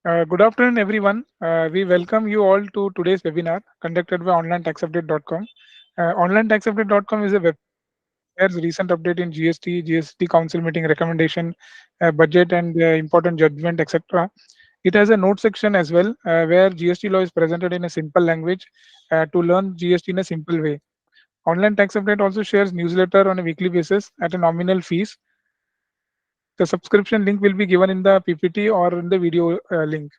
Good afternoon, everyone. We welcome you all to today's webinar conducted by onlinetaxupdate.com. Onlinetaxupdate.com is a web shares recent update in GST, GST Council meeting recommendation, budget, and important judgment, etc. It has a note section as well, where GST law is presented in a simple language to learn GST in a simple way. Online Tax Update also shares newsletter on a weekly basis at a nominal fees. The subscription link will be given in the PPT or in the video link.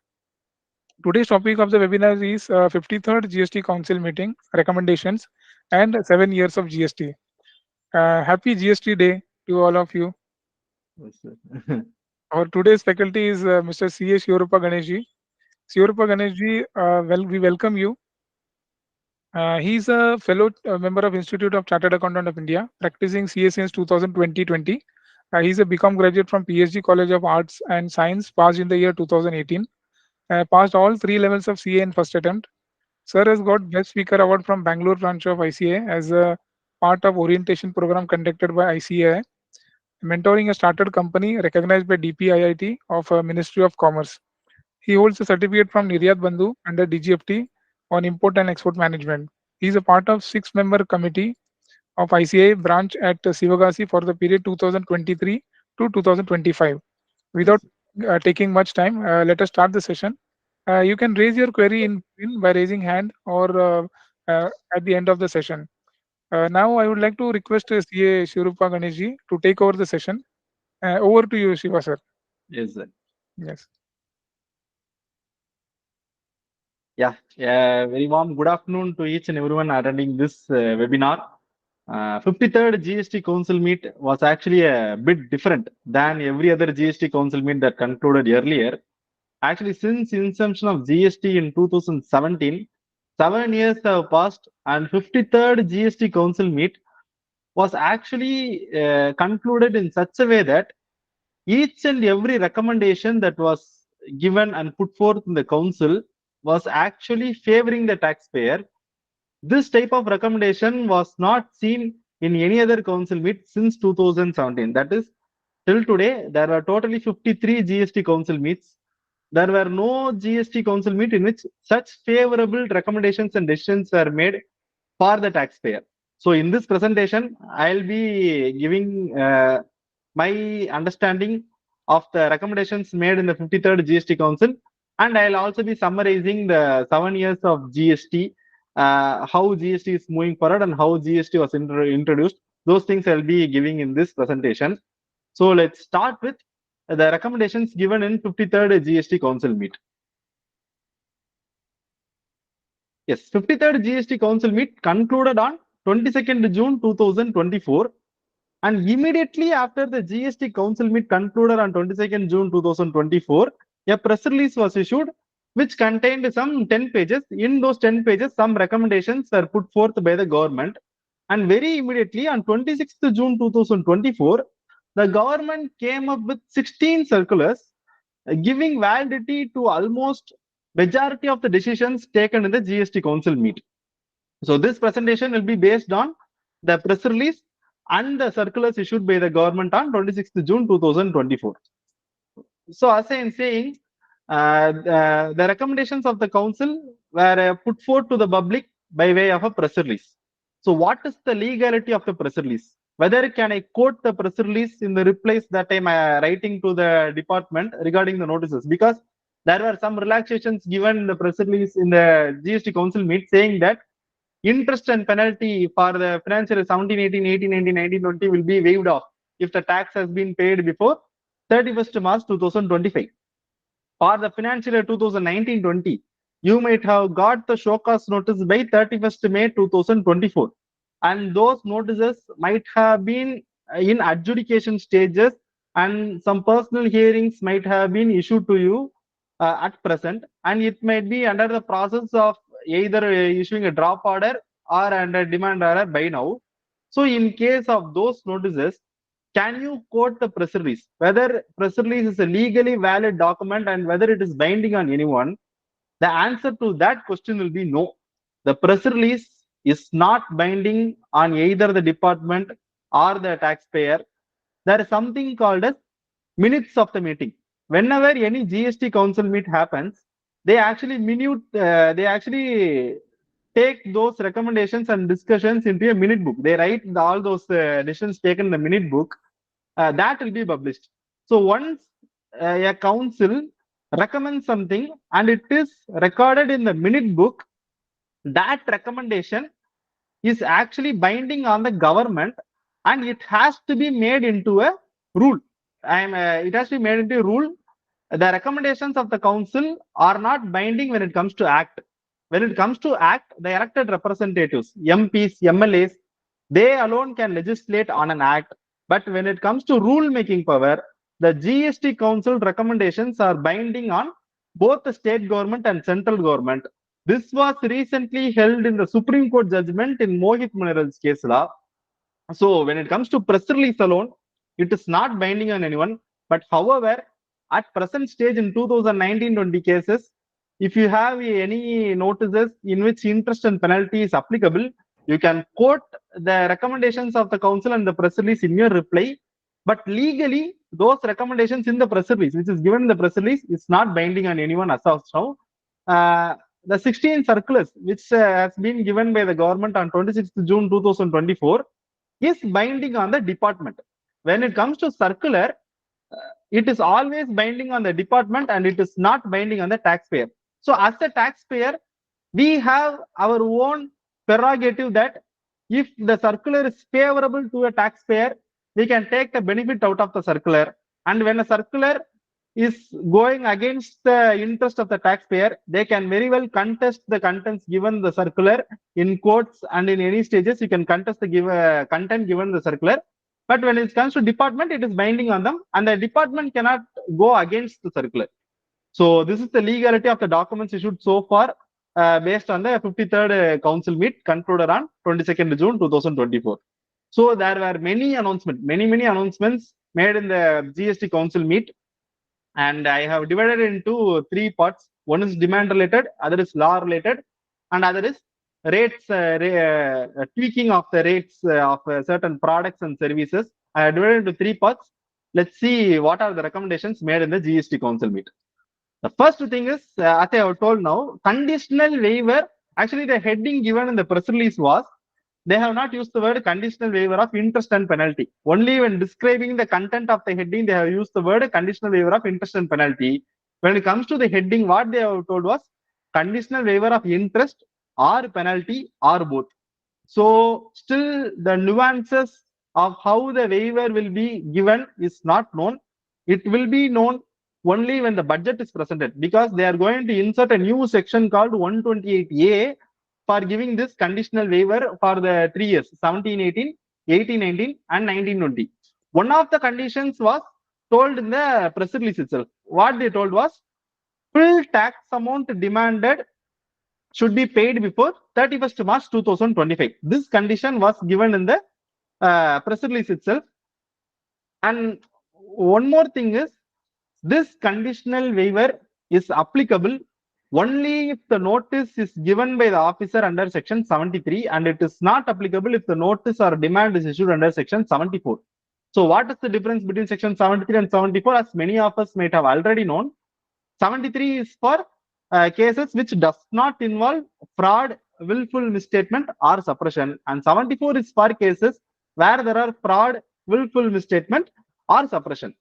Today's topic of the webinar is 53rd GST Council meeting recommendations and 7 years of GST. Happy GST Day to all of you. Yes, sir. Our today's faculty is Mr. C.A. Shiva Roopa Ganesh ji. Shiva Roopa Ganesh ji, we welcome you. He's a fellow member of Institute of Chartered Accountant of India, practicing CA since 2020. He's a BCom graduate from PSG College of Arts and Science, passed in the year 2018. Passed all three levels of CA in first attempt. Sir has got Best Speaker Award from Bangalore branch of ICA as a part of orientation program conducted by ICAI, mentoring a started company recognized by DPIIT of Ministry of Commerce. He holds a certificate from Niryat Bandhu under DGFT on import and export management. He is a part of six-member committee of ICA branch at Sivagasi for the period 2023 to 2025. Yes, Without taking much time, let us start the session. You can raise your query in by raising hand or at the end of the session. Now, I would like to request CA Shirupa Ganeshji to take over the session. Over to you, Shiva sir. yes, sir. Yes. Yeah, very warm good afternoon to each and everyone attending this webinar. 53rd GST Council meet was actually a bit different than every other GST Council meet that concluded earlier. Actually, since inception of GST in 2017, 7 years have passed, and 53rd GST Council meet was actually concluded in such a way that each and every recommendation that was given and put forth in the council was actually favoring the taxpayer. This type of recommendation was not seen in any other council meet since 2017. That is, till today, there are totally 53 GST council meets. There were no GST council meet in which such favorable recommendations and decisions were made for the taxpayer. So in this presentation, I'll be giving my understanding of the recommendations made in the 53rd GST Council, and I'll also be summarizing the 7 years of GST, how GST is moving forward and how GST was introduced. Those things I'll be giving in this presentation. So let's start with the recommendations given in 53rd GST Council meet. Yes, 53rd GST Council meet concluded on 22nd June 2024, and immediately after the GST Council meet concluded on 22nd June 2024, a press release was issued which contained some 10 pages. In those 10 pages, some recommendations were put forth by the government. And very immediately on 26th June 2024, the government came up with 16 circulars giving validity to almost majority of the decisions taken in the GST Council meet. So this presentation will be based on the press release and the circulars issued by the government on 26th June 2024. So as I am saying, the recommendations of the council were put forth to the public by way of a press release. So what is the legality of the press release? Whether can I quote the press release in the replies that I am writing to the department regarding the notices? Because there were some relaxations given in the press release in the GST council meet saying that interest and penalty for the financial year 17, 18, 18, 19, 19, 20 will be waived off if the tax has been paid before 31st March 2025. For the financial year 2019-20, you might have got the show cause notice by 31st May 2024. And those notices might have been in adjudication stages, and some personal hearings might have been issued to you at present, and it might be under the process of either issuing a drop order or under demand order by now. So in case of those notices, can you quote the press release? Whether press release is a legally valid document and whether it is binding on anyone, the answer to that question will be no. The press release is not binding on either the department or the taxpayer. There is something called as minutes of the meeting. whenever any GST council meet happens, they actually take those recommendations and discussions into a minute book. They write all those decisions taken in the minute book. That will be published. So once a council recommends something and it is recorded in the minute book, that recommendation is actually binding on the government, and it has to be made into a rule. It has to be made into a rule. The recommendations of the council are not binding when it comes to act. When it comes to act, the elected representatives, MPs, MLAs, they alone can legislate on an act. But when it comes to rule making power, the GST council recommendations are binding on both the state government and central government. This was recently held in the Supreme Court judgment in Mohit Muniral's case law. So when it comes to press release alone, it is not binding on anyone. But however, at present stage in 2019-20 cases, if you have any notices in which interest and penalty is applicable, you can quote the recommendations of the council and the press release in your reply. But legally, those recommendations in the press release, which is given in the press release, is not binding on anyone as of now. The 16 circulars, which has been given by the government on 26th June 2024, is binding on the department. When it comes to circular, it is always binding on the department and it is not binding on the taxpayer. So as a taxpayer, we have our own prerogative that if the circular is favorable to a taxpayer, we can take the benefit out of the circular. And when a circular is going against the interest of the taxpayer, they can very well contest the contents given the circular in courts, and in any stages you can contest the content given the circular. But when it comes to department, it is binding on them, and the department cannot go against the circular. So this is the legality of the documents issued so far, based on the 53rd council meet concluded on 22nd June 2024. So there were many announcements, many announcements made in the GST council meet, and I have divided into three parts. One is demand related, other is law related, and other is rates, tweaking of the rates of certain products and services. I have divided into three parts. Let's see what are the recommendations made in the GST council meet. The first thing is, as I have told now, conditional waiver. Actually, the heading given in the press release was, they have not used the word conditional waiver of interest and penalty. Only when describing the content of the heading, they have used the word conditional waiver of interest and penalty. When it comes to the heading, what they have told was conditional waiver of interest or penalty or both. So still the nuances of how the waiver will be given is not known. It will be known only when the budget is presented, because they are going to insert a new section called 128A for giving this conditional waiver for the 3 years, 17-18, 18-19 and 19-20. One of the conditions was told in the press release itself. What they told was, full tax amount demanded should be paid before 31st March 2025. This condition was given in the press release itself. And one more thing is, this conditional waiver is applicable only if the notice is given by the officer under section 73, and it is not applicable if the notice or demand is issued under section 74. So what is the difference between section 73 and 74? As many of us might have already known, 73 is for cases which does not involve fraud, willful misstatement or suppression, and 74 is for cases where there are fraud, willful misstatement or suppression.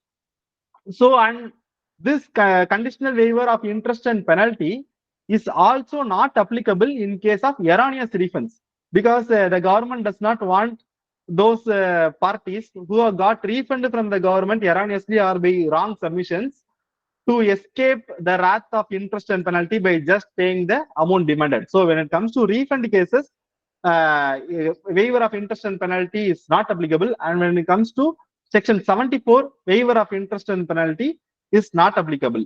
So, and this conditional waiver of interest and penalty is also not applicable in case of erroneous refunds, because the government does not want those parties who have got refund from the government erroneously or by wrong submissions to escape the wrath of interest and penalty by just paying the amount demanded. So when it comes to refund cases, waiver of interest and penalty is not applicable, and when it comes to section 74, waiver of interest and penalty is not applicable.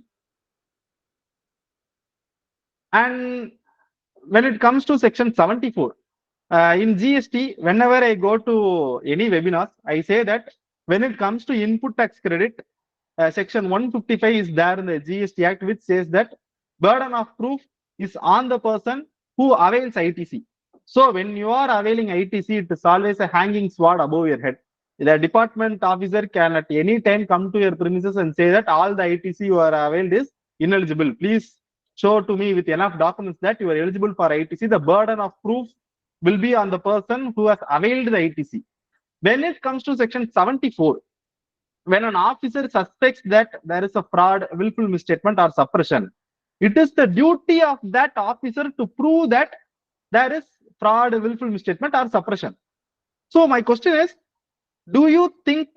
And when it comes to section 74, in GST, whenever I go to any webinars, I say that when it comes to input tax credit, section 155 is there in the GST Act, which says that burden of proof is on the person who avails ITC. So when you are availing ITC, it is always a hanging sword above your head. The department officer can at any time come to your premises and say that all the ITC you are availed is ineligible. Please show to me with enough documents that you are eligible for ITC. The burden of proof will be on the person who has availed the ITC. When it comes to section 74, when an officer suspects that there is a fraud, willful misstatement, or suppression, it is the duty of that officer to prove that there is fraud, willful misstatement, or suppression. So my question is, do you think,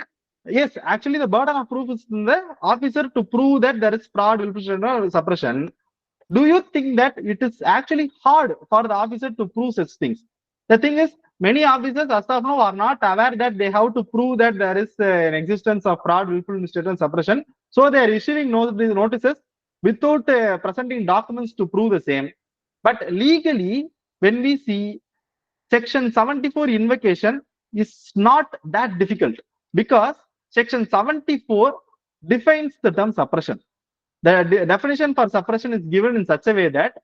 yes, actually the burden of proof is in the officer to prove that there is fraud, willful misstatement, or suppression. Do you think that it is actually hard for the officer to prove such things? The thing is, many officers as of now are not aware that they have to prove that there is an existence of fraud, willful misstatement, suppression. So they are issuing notices without presenting documents to prove the same. But legally, when we see section 74 invocation is not that difficult, because section 74 defines the term suppression. The definition for suppression is given in such a way that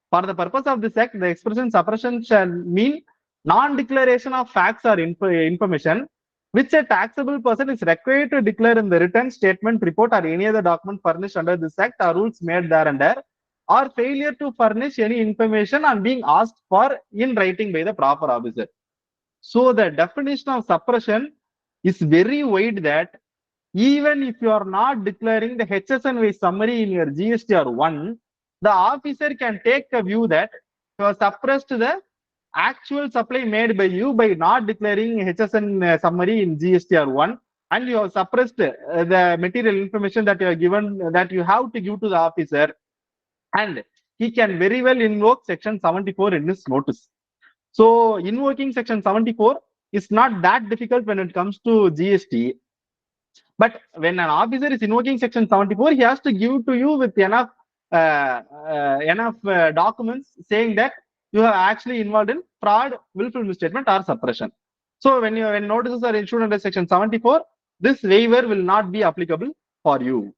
for the purpose of this act, the expression suppression shall mean non-declaration of facts or information which a taxable person is required to declare in the written statement, report, or any other document furnished under this act or rules made thereunder, or failure to furnish any information on being asked for in writing by the proper officer. So the definition of suppression is very wide, that even if you are not declaring the HSNY summary in your GSTR 1, the officer can take a view that you have suppressed the actual supply made by you by not declaring HSN summary in GSTR 1, and you have suppressed the material information that you are given, that you have to give to the officer, and he can very well invoke section 74 in his notice. So invoking section 74 is not that difficult when it comes to GST. But when an officer is invoking section 74, he has to give to you with enough documents saying that you have actually involved in fraud, willful misstatement, or suppression. So when notices are issued under section 74, this waiver will not be applicable for you.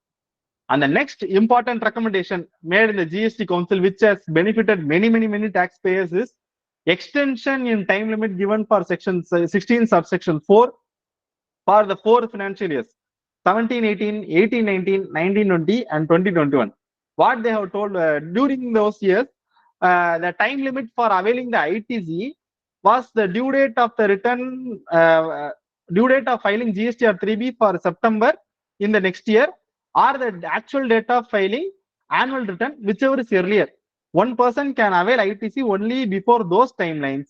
And the next important recommendation made in the GST Council, which has benefited many taxpayers, is extension in time limit given for section 16 subsection 4 for the 4 financial years, 17-18, 18-19, 19-20, and 20-21. What they have told during those years, the time limit for availing the ITC was the due date of the return, due date of filing GSTR 3B for September in the next year, or the actual date of filing annual return, whichever is earlier. One person can avail ITC only before those timelines.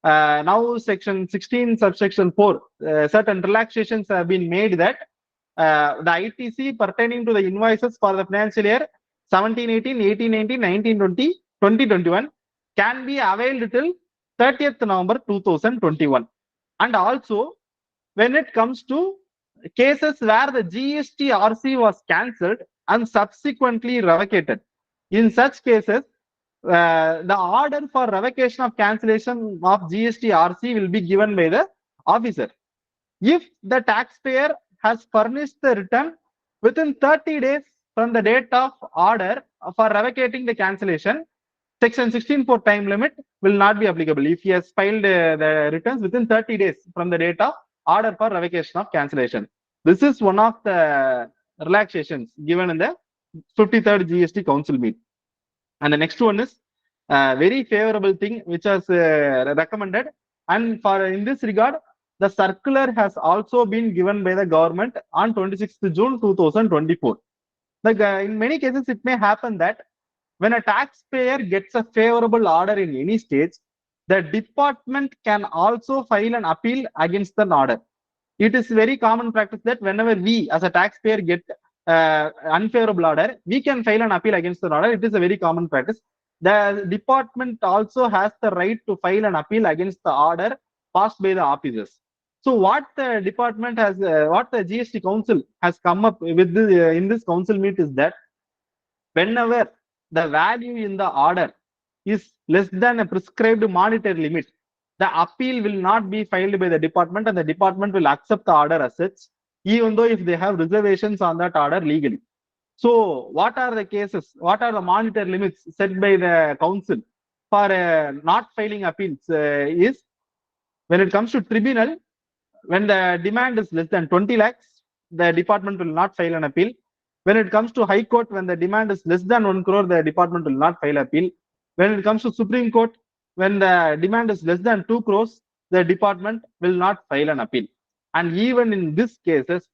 Now section 16 subsection 4, certain relaxations have been made that the ITC pertaining to the invoices for the financial year 17-18, 18-19, 19-20, 20-21 can be availed till 30th November 2021. And also, when it comes to cases where the GST RC was cancelled and subsequently revocated, in such cases, the order for revocation of cancellation of GST RC will be given by the officer. If the taxpayer has furnished the return within 30 days from the date of order for revocating the cancellation, section 16 for time limit will not be applicable if he has filed the returns within 30 days from the date of order for revocation of cancellation. This is one of the relaxations given in the 53rd GST Council meet. And the next one is very favorable thing which was recommended, and for in this regard, the circular has also been given by the government on 26th June 2024. Like in many cases, it may happen that when a taxpayer gets a favorable order in any stage, the department can also file an appeal against the order. It is very common practice that whenever we as a taxpayer get unfavorable order, we can file an appeal against the order. It is a very common practice. The department also has the right to file an appeal against the order passed by the officers. So what the department has, what the GST Council has come up with in this council meet is that whenever the value in the order is less than a prescribed monetary limit, the appeal will not be filed by the department, and the department will accept the order as such, even though if they have reservations on that order legally. So what are the cases, what are the monetary limits set by the council for not filing appeals is, when it comes to tribunal, when the demand is less than 20 lakhs, the department will not file an appeal. When it comes to High Court, when the demand is less than 1 crore, the department will not file appeal. When it comes to Supreme Court, when the demand is less than 2 crores, the department will not file an appeal. And even in these cases,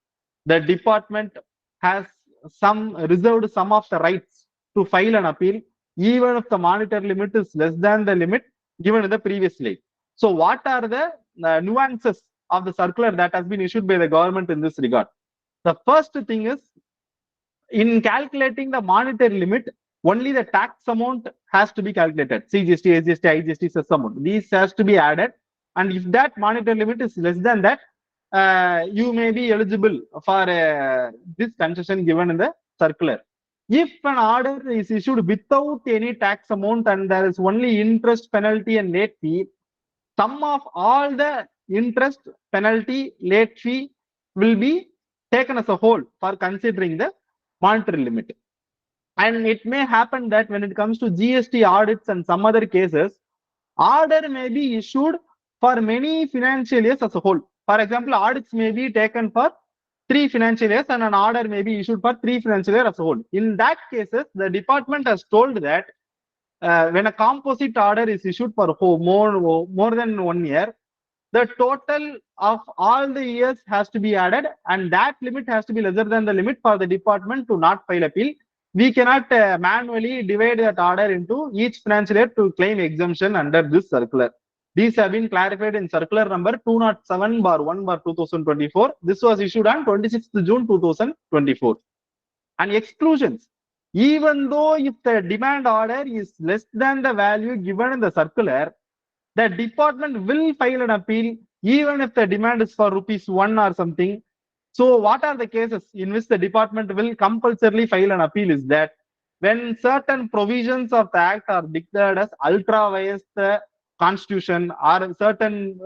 the department has some reserved some of the rights to file an appeal, even if the monetary limit is less than the limit given in the previous slide. So what are the nuances of the circular that has been issued by the government in this regard? The first thing is, in calculating the monetary limit, only the tax amount has to be calculated. CGST, SGST, IGST, cess amount. These has to be added. And if that monetary limit is less than that, you may be eligible for this concession given in the circular. If an order is issued without any tax amount and there is only interest, penalty, and late fee, sum of all the interest, penalty, late fee will be taken as a whole for considering the monetary limit. And it may happen that when it comes to GST audits and some other cases, order may be issued for many financial years as a whole. For example, audits may be taken for 3 financial years and an order may be issued for 3 financial years as a whole. In that cases, the department has told that when a composite order is issued for more than 1 year, the total of all the years has to be added, and that limit has to be lesser than the limit for the department to not file appeal. We cannot manually divide that order into each financial year to claim exemption under this circular. These have been clarified in circular number 207/1/2024. This was issued on 26th June 2024. And exclusions. Even though if the demand order is less than the value given in the circular, the department will file an appeal even if the demand is for ₹1 or something. So what are the cases in which the department will compulsorily file an appeal is that when certain provisions of the act are declared as ultra vires the constitution, or certain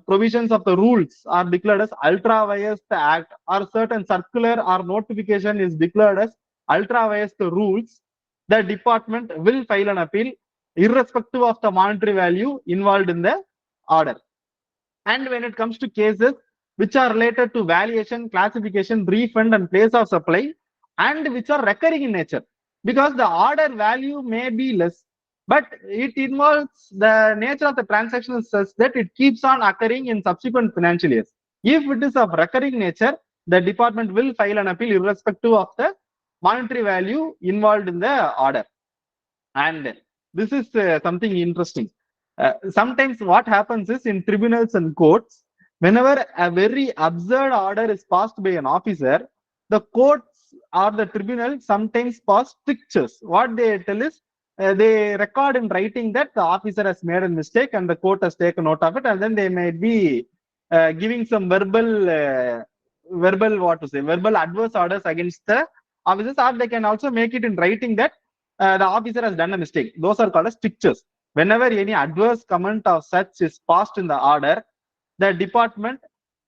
provisions of the rules are declared as ultra vires the act, or certain circular or notification is declared as ultra vires the rules, the department will file an appeal irrespective of the monetary value involved in the order. And when it comes to cases which are related to valuation, classification, refund, and place of supply, and which are recurring in nature, because the order value may be less, but it involves the nature of the transaction is such that it keeps on occurring in subsequent financial years. If it is of recurring nature, the department will file an appeal irrespective of the monetary value involved in the order. And this is something interesting. Sometimes what happens is, in tribunals and courts, whenever a very absurd order is passed by an officer, the courts or the tribunal sometimes pass strictures. What they tell is, they record in writing that the officer has made a mistake and the court has taken note of it, and then they may be giving some verbal adverse orders against the officers, or they can also make it in writing that the officer has done a mistake. Those are called as strictures. Whenever any adverse comment of such is passed in the order, the department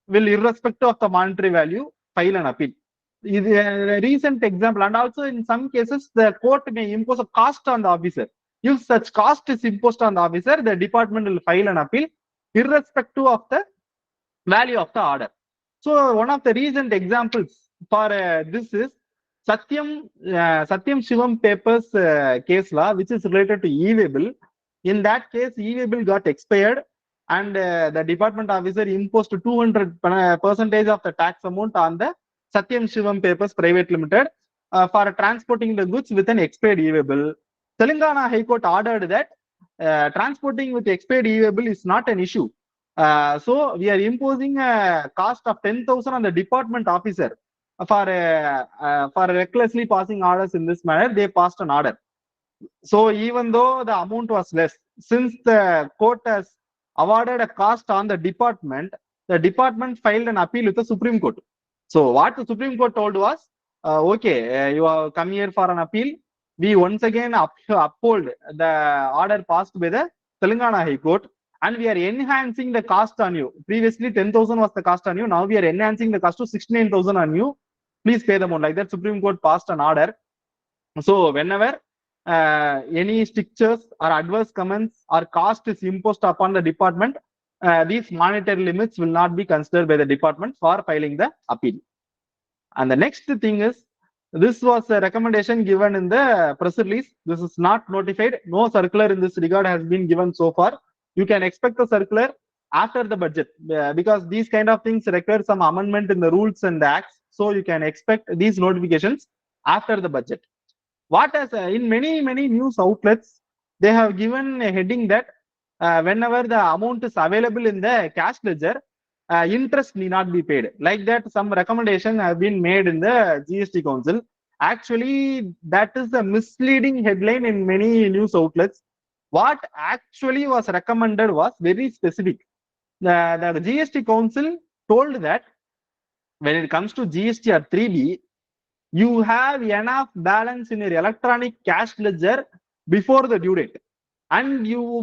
will, irrespective of the monetary value, file an appeal. Is a recent example. And also in some cases, the court may impose a cost on the officer. If such cost is imposed on the officer, the department will file an appeal irrespective of the value of the order. So one of the recent examples for this is Satyam Shivam papers case law, which is related to e-waybill. In that case, e-waybill got expired, and the department officer imposed 200% of the tax amount on the Satyam Shivam Papers Private Limited for transporting the goods with an expired e-waybill. Telangana High Court ordered that transporting with expired e-waybill is not an issue. So we are imposing a cost of 10,000 on the department officer for recklessly passing orders in this manner. They passed an order. So even though the amount was less, since the court has awarded a cost on the department filed an appeal with the Supreme Court. So what the Supreme Court told was, okay, you have come here for an appeal. We once again uphold the order passed by the Telangana High Court, and we are enhancing the cost on you. Previously 10,000 was the cost on you. Now we are enhancing the cost to 69,000 on you. Please pay the amount. Like that, Supreme Court passed an order. So whenever any strictures or adverse comments or cost is imposed upon the department, these monetary limits will not be considered by the department for filing the appeal. And the next thing is, this was a recommendation given in the press release. This is not notified. No circular in this regard has been given so far. You can expect the circular after the budget, because these kind of things require some amendment in the rules and the acts. So you can expect these notifications after the budget. What has in many news outlets, they have given a heading that whenever the amount is available in the cash ledger, interest need not be paid. Like that, some recommendation have been made in the GST Council. Actually, that is the misleading headline in many news outlets. What actually was recommended was very specific. The GST Council told that when it comes to GST or 3B, you have enough balance in your electronic cash ledger before the due date, and you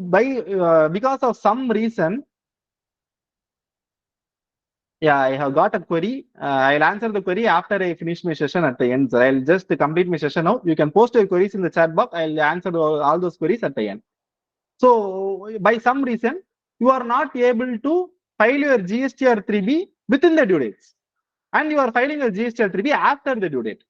because of some reason, yeah, I have got a query. I'll answer the query after I finish my session at the end. So I'll just complete my session now. You can post your queries in the chat box. I'll answer all those queries at the end. So by some reason, you are not able to file your GST or 3B within the due dates, and you are filing your GST or 3B after the due date.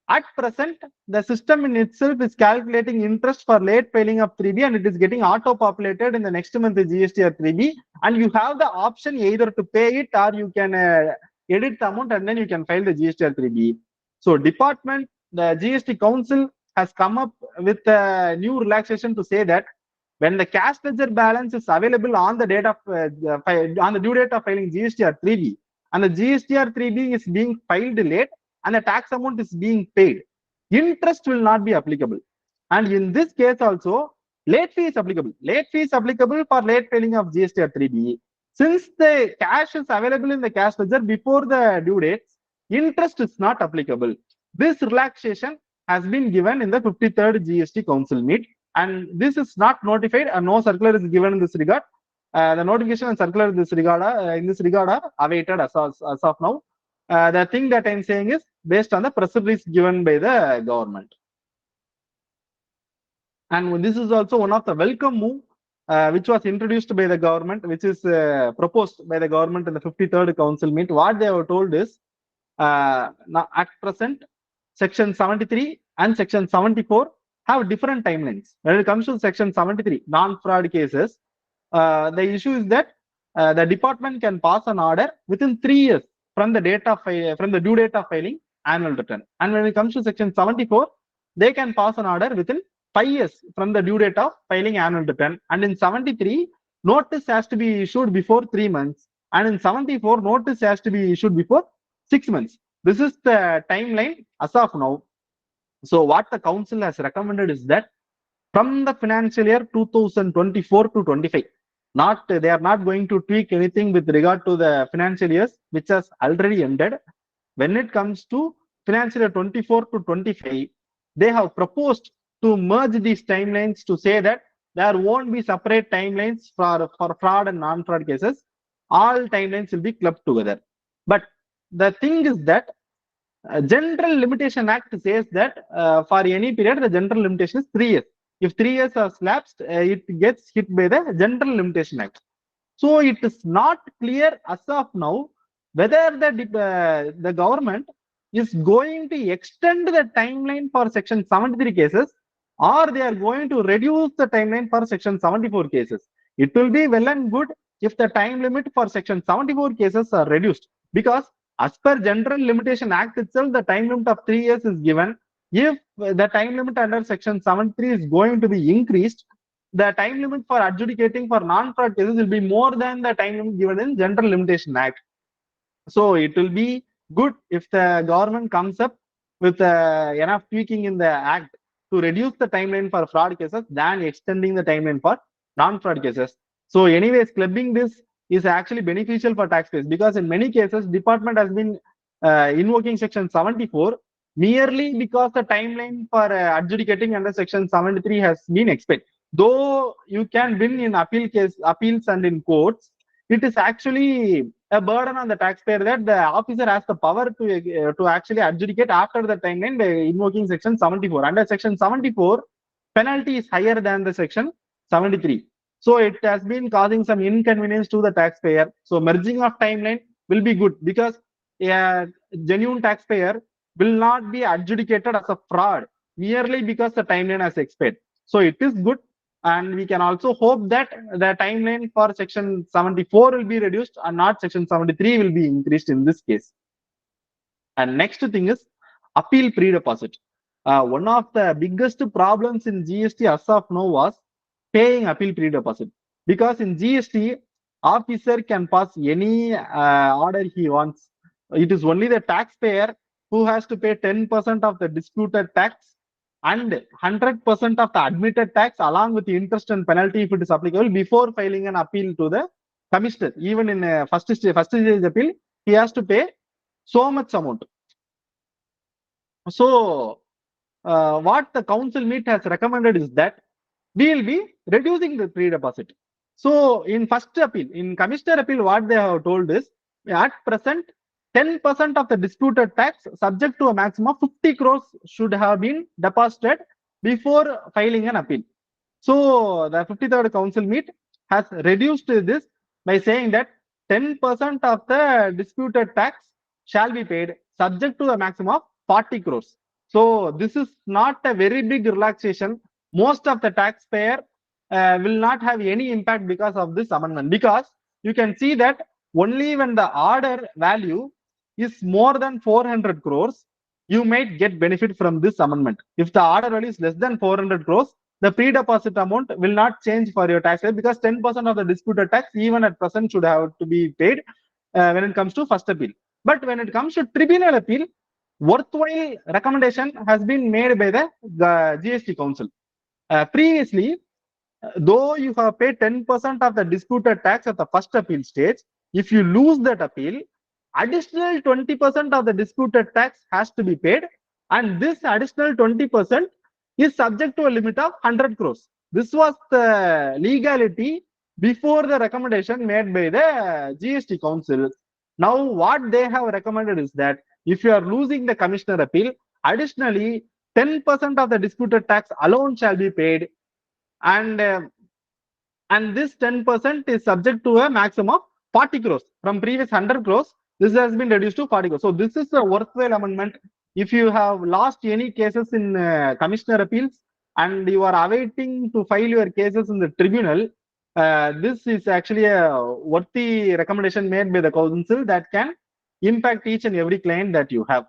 At present, the system in itself is calculating interest for late filing of 3B, and it is getting auto-populated in the next month GST or 3B, and you have the option either to pay it or you can edit the amount and then you can file the GST or 3B. So department, the GST Council has come up with a new relaxation to say that when the cash ledger balance is available on the date of on the due date of filing GST or 3B, and the GST or 3B is being filed late, and the tax amount is being paid, interest will not be applicable. And in this case also, late fee is applicable. Late fee is applicable for late filing of GST or 3B. Since the cash is available in the cash ledger before the due dates, interest is not applicable. This relaxation has been given in the 53rd GST Council meet, and this is not notified, and no circular is given in this regard. The notification and circular in this regard are awaited as of now. The thing that I'm saying is based on the press release given by the government. And this is also one of the welcome move which was introduced by the government, which is proposed by the government in the 53rd Council meet. What they have told is, now at present, Section 73 and Section 74 have different timelines. When it comes to Section 73, non-fraud cases, the issue is that the department can pass an order within 3 years from the due date of filing annual return. And when it comes to Section 74, they can pass an order within 5 years from the due date of filing annual return. And in 73, notice has to be issued before 3 months. And in 74, notice has to be issued before 6 months. This is the timeline as of now. So what the council has recommended is that from the financial year 2024 to 25, they are not going to tweak anything with regard to the financial years which has already ended. When it comes to financial year 24 to 25, they have proposed to merge these timelines to say that there won't be separate timelines for fraud and non-fraud cases. All timelines will be clubbed together. But the thing is that General Limitation Act says that for any period, the general limitation is 3 years. If 3 years are lapsed, it gets hit by the General Limitation Act. So it is not clear as of now whether the government is going to extend the timeline for Section 73 cases, or they are going to reduce the timeline for Section 74 cases. It will be well and good if the time limit for Section 74 cases are reduced, because as per General Limitation Act itself, the time limit of 3 years is given. If the time limit under Section 73 is going to be increased, the time limit for adjudicating for non-fraud cases will be more than the time limit given in General Limitation Act. So it will be good if the government comes up with enough tweaking in the act to reduce the timeline for fraud cases than extending the timeline for non-fraud cases. So anyways, clubbing this is actually beneficial for taxpayers, because in many cases, department has been invoking Section 74 merely because the timeline for adjudicating under Section 73 has been expired. Though you can win in appeals and in courts, it is actually a burden on the taxpayer that the officer has the power to actually adjudicate after the timeline by invoking Section 74. Under Section 74, penalty is higher than the Section 73. So it has been causing some inconvenience to the taxpayer. So merging of timeline will be good because a genuine taxpayer will not be adjudicated as a fraud merely because the timeline has expired. So it is good, and we can also hope that the timeline for section 74 will be reduced and not section 73 will be increased in this case. And next thing is appeal pre-deposit. One of the biggest problems in GST as of now was paying appeal pre-deposit, because in GST, officer can pass any order he wants. It is only the taxpayer who has to pay 10% of the disputed tax and 100% of the admitted tax along with the interest and penalty if it is applicable before filing an appeal to the commissioner. Even in first stage appeal, he has to pay so much amount. So what the council meet has recommended is that we will be reducing the pre-deposit. So in first appeal, in commissioner appeal, what they have told is at present 10% of the disputed tax subject to a maximum of 50 crores should have been deposited before filing an appeal. So the 53rd council meet has reduced this by saying that 10% of the disputed tax shall be paid subject to the maximum of 40 crores. So this is not a very big relaxation. Most of the taxpayer will not have any impact because of this amendment, because you can see that only when the order value is more than 400 crores, you might get benefit from this amendment. If the order value is less than 400 crores, the pre-deposit amount will not change for your tax rate, because 10% of the disputed tax even at present should have to be paid when it comes to first appeal. But when it comes to tribunal appeal, worthwhile recommendation has been made by the GST Council. Previously, though you have paid 10% of the disputed tax at the first appeal stage, if you lose that appeal, additional 20% of the disputed tax has to be paid, and this additional 20% is subject to a limit of 100 crores. This was the legality before the recommendation made by the GST Council. Now what they have recommended is that if you are losing the commissioner appeal, additionally 10% of the disputed tax alone shall be paid, and this 10% is subject to a maximum of 40 crores. From previous 100 crores, this has been reduced to 40 crores. So this is a worthwhile amendment. If you have lost any cases in commissioner appeals and you are awaiting to file your cases in the tribunal, this is actually a worthy recommendation made by the council that can impact each and every client that you have.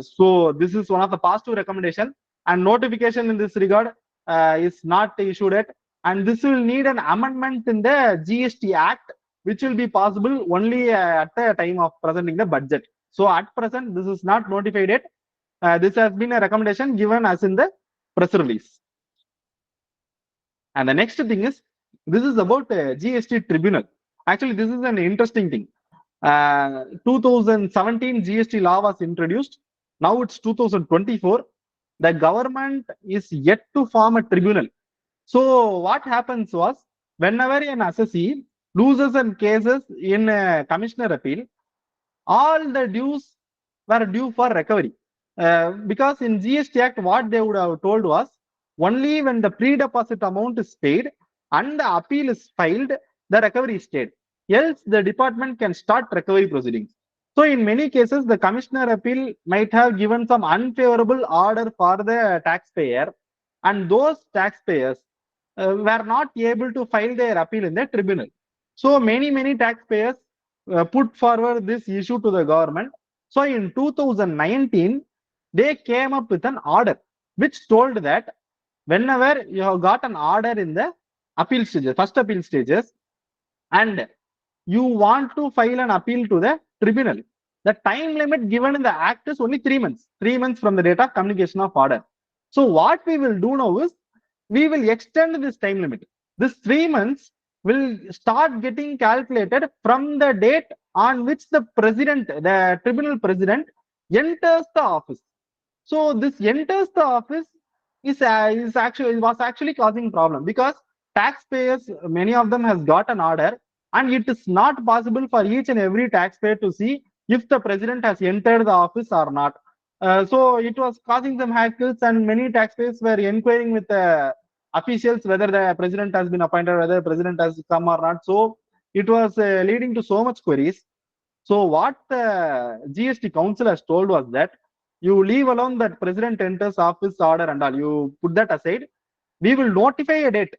So this is one of the positive recommendation, and notification in this regard is not issued yet, and this will need an amendment in the GST Act, which will be possible only at the time of presenting the budget. So at present, this is not notified yet. This has been a recommendation given as in the press release. And the next thing is, this is about GST Tribunal. Actually, this is an interesting thing. 2017 GST law was introduced. Now it's 2024. The government is yet to form a tribunal. So what happens was, whenever an assessee loses in cases in a commissioner appeal, all the dues were due for recovery. Because in GST Act, what they would have told was, only when the pre-deposit amount is paid and the appeal is filed, the recovery is paid. Else, the department can start recovery proceedings. So in many cases, the commissioner appeal might have given some unfavorable order for the taxpayer, and those taxpayers were not able to file their appeal in the tribunal. So many taxpayers put forward this issue to the government. So in 2019, they came up with an order which told that whenever you have got an order in the appeal stages, first appeal stages, and you want to file an appeal to the tribunal, the time limit given in the act is only 3 months, 3 months from the date of communication of order. So what we will do now is, we will extend this time limit. This 3 months will start getting calculated from the date on which the president, the tribunal president, enters the office. So this enters the office is actually, was actually causing problem, because taxpayers, many of them has got an order, and it is not possible for each and every taxpayer to see if the president has entered the office or not. So it was causing some hackles, and many taxpayers were inquiring with the officials, whether the president has been appointed, whether the president has come or not. So it was leading to so much queries. So what the GST Council has told was that you leave alone that president enters office order and all. You put that aside. We will notify a date,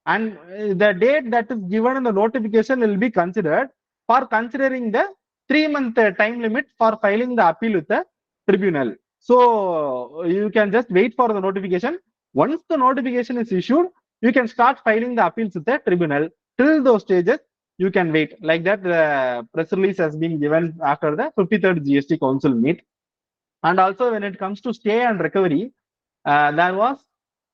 and the date that is given in the notification will be considered for considering the 3-month time limit for filing the appeal with the tribunal. So you can just wait for the notification. Once the notification is issued, you can start filing the appeals with the tribunal. Till those stages, you can wait. Like that, the press release has been given after the 53rd GST Council meet. And also, when it comes to stay and recovery, there was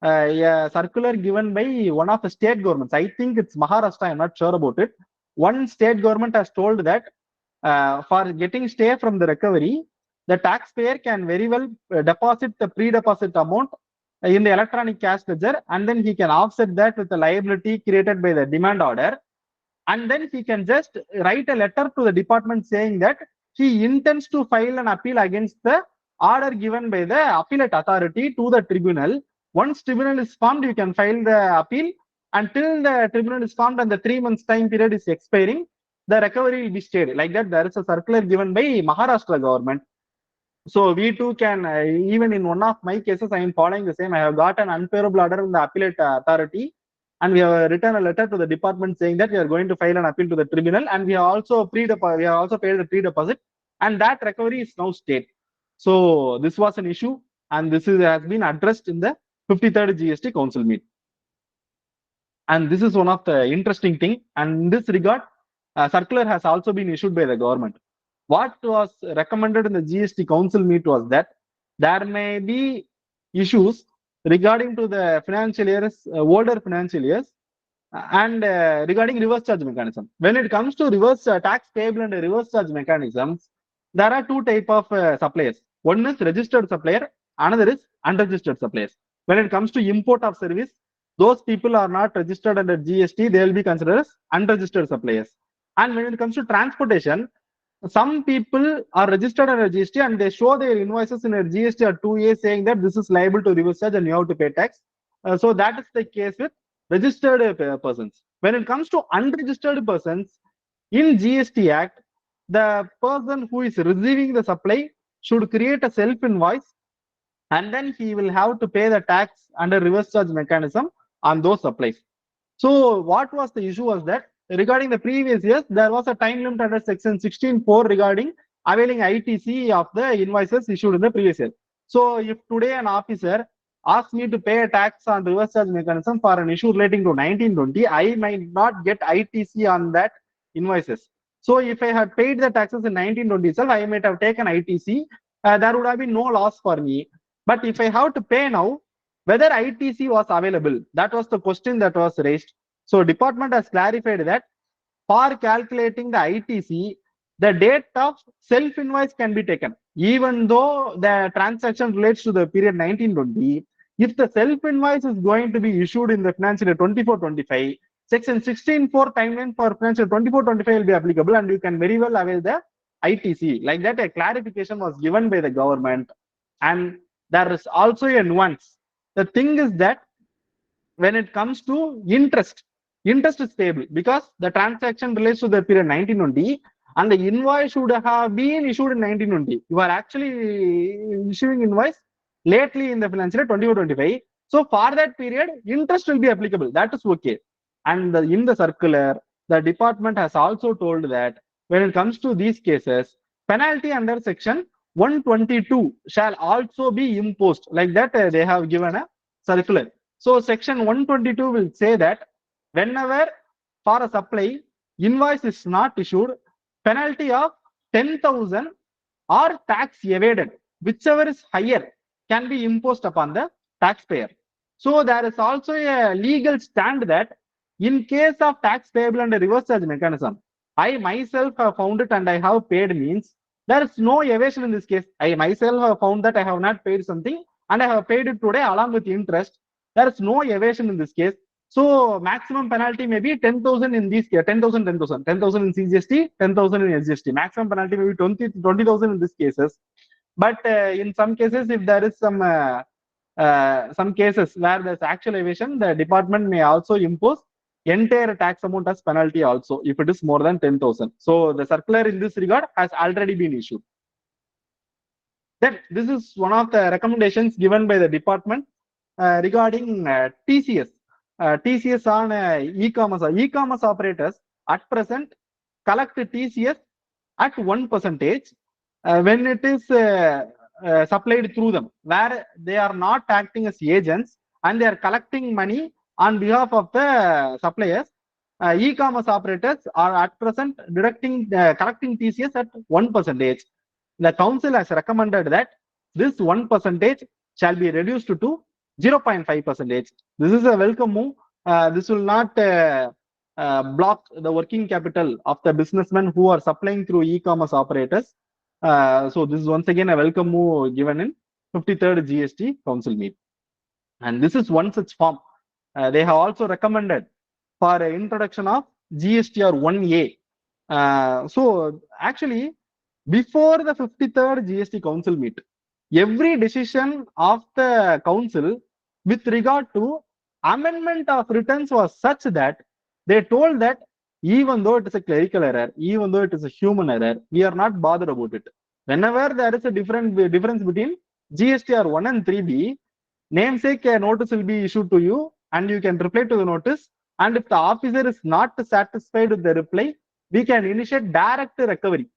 a circular given by one of the state governments. I think it's Maharashtra. I'm not sure about it. One state government has told that for getting stay from the recovery, the taxpayer can very well deposit the pre-deposit amount in the electronic cash ledger, and then he can offset that with the liability created by the demand order, and then he can just write a letter to the department saying that he intends to file an appeal against the order given by the appellate authority to the tribunal. Once tribunal is formed, you can file the appeal. Until the tribunal is formed and the 3 months time period is expiring, the recovery will be stayed. Like that, there is a circular given by Maharashtra government. So we too can, even in one of my cases, I am following the same. I have got an unfavorable order in the appellate authority, and we have written a letter to the department saying that we are going to file an appeal to the tribunal, and we have also paid the pre-deposit, and that recovery is now stayed. So this was an issue, and this has been addressed in the 53rd GST Council meet. And this is one of the interesting thing. And in this regard, circular has also been issued by the government. What was recommended in the GST Council meet was that there may be issues regarding to the financial years, older financial years, and regarding reverse charge mechanism. When it comes to reverse tax payable and reverse charge mechanisms, there are two type of suppliers. One is registered supplier, another is unregistered suppliers. When it comes to import of service, those people are not registered under GST, they will be considered as unregistered suppliers. And when it comes to transportation, some people are registered under GST and they show their invoices in a GST or 2A saying that this is liable to reverse charge and you have to pay tax. So that is the case with registered persons. When it comes to unregistered persons, in GST Act, the person who is receiving the supply should create a self-invoice, and then he will have to pay the tax under reverse charge mechanism on those supplies. So what was the issue was that regarding the previous years, there was a time limit under section 16(4) regarding availing ITC of the invoices issued in the previous year. So if today an officer asks me to pay a tax on reverse charge mechanism for an issue relating to 1920, I might not get ITC on that invoices. So if I had paid the taxes in 1920 itself, I might have taken ITC. There would have been no loss for me. But if I have to pay now, whether ITC was available, that was the question that was raised. So department has clarified that for calculating the ITC, the date of self-invoice can be taken. Even though the transaction relates to the period 1920, if the self-invoice is going to be issued in the financial year 24-25, section 16(4) timeline for financial 24-25 will be applicable, and you can very well avail the ITC. Like that, a clarification was given by the government. And there is also a nuance. The thing is that when it comes to interest is payable because the transaction relates to the period 1920 and the invoice should have been issued in 1920. You are actually issuing invoice lately in the financial year 24-25. So for that period, interest will be applicable. That is okay. And in the circular, the department has also told that when it comes to these cases, penalty under section 122 shall also be imposed. Like that, they have given a circular. So section 122 will say that whenever for a supply invoice is not issued, penalty of 10,000 or tax evaded, whichever is higher, can be imposed upon the taxpayer. So there is also a legal stand that in case of tax payable under reverse charge mechanism, I myself have found it and I have paid means there is no evasion in this case. I myself have found that I have not paid something and I have paid it today along with interest. There is no evasion in this case. So maximum penalty may be 10,000 in this case, 10,000, 10,000, 10,000 in CGST, 10,000 in SGST. Maximum penalty may be 20,000 in these cases. But in some cases, if there is some some cases where there's actual evasion, the department may also impose entire tax amount as penalty also if it is more than 10,000. So the circular in this regard has already been issued. Then this is one of the recommendations given by the department regarding TCS. TCS on e-commerce. E-commerce operators at present collect TCS at 1% when it is supplied through them, where they are not acting as agents and they are collecting money on behalf of the suppliers. E-commerce operators are at present collecting TCS at 1%. The council has recommended that this 1% shall be reduced to 0.5%. This is a welcome move. This will not block the working capital of the businessmen who are supplying through e-commerce operators. So this is once again a welcome move given in 53rd GST Council meet. And this is one such form. They have also recommended for introduction of GSTR 1A. So actually, before the 53rd GST Council meet, every decision of the council with regard to amendment of returns was such that they told that even though it is a clerical error, even though it is a human error, we are not bothered about it. Whenever there is a difference between GSTR 1 and 3B, namesake notice will be issued to you and you can reply to the notice. And if the officer is not satisfied with the reply, we can initiate direct recovery.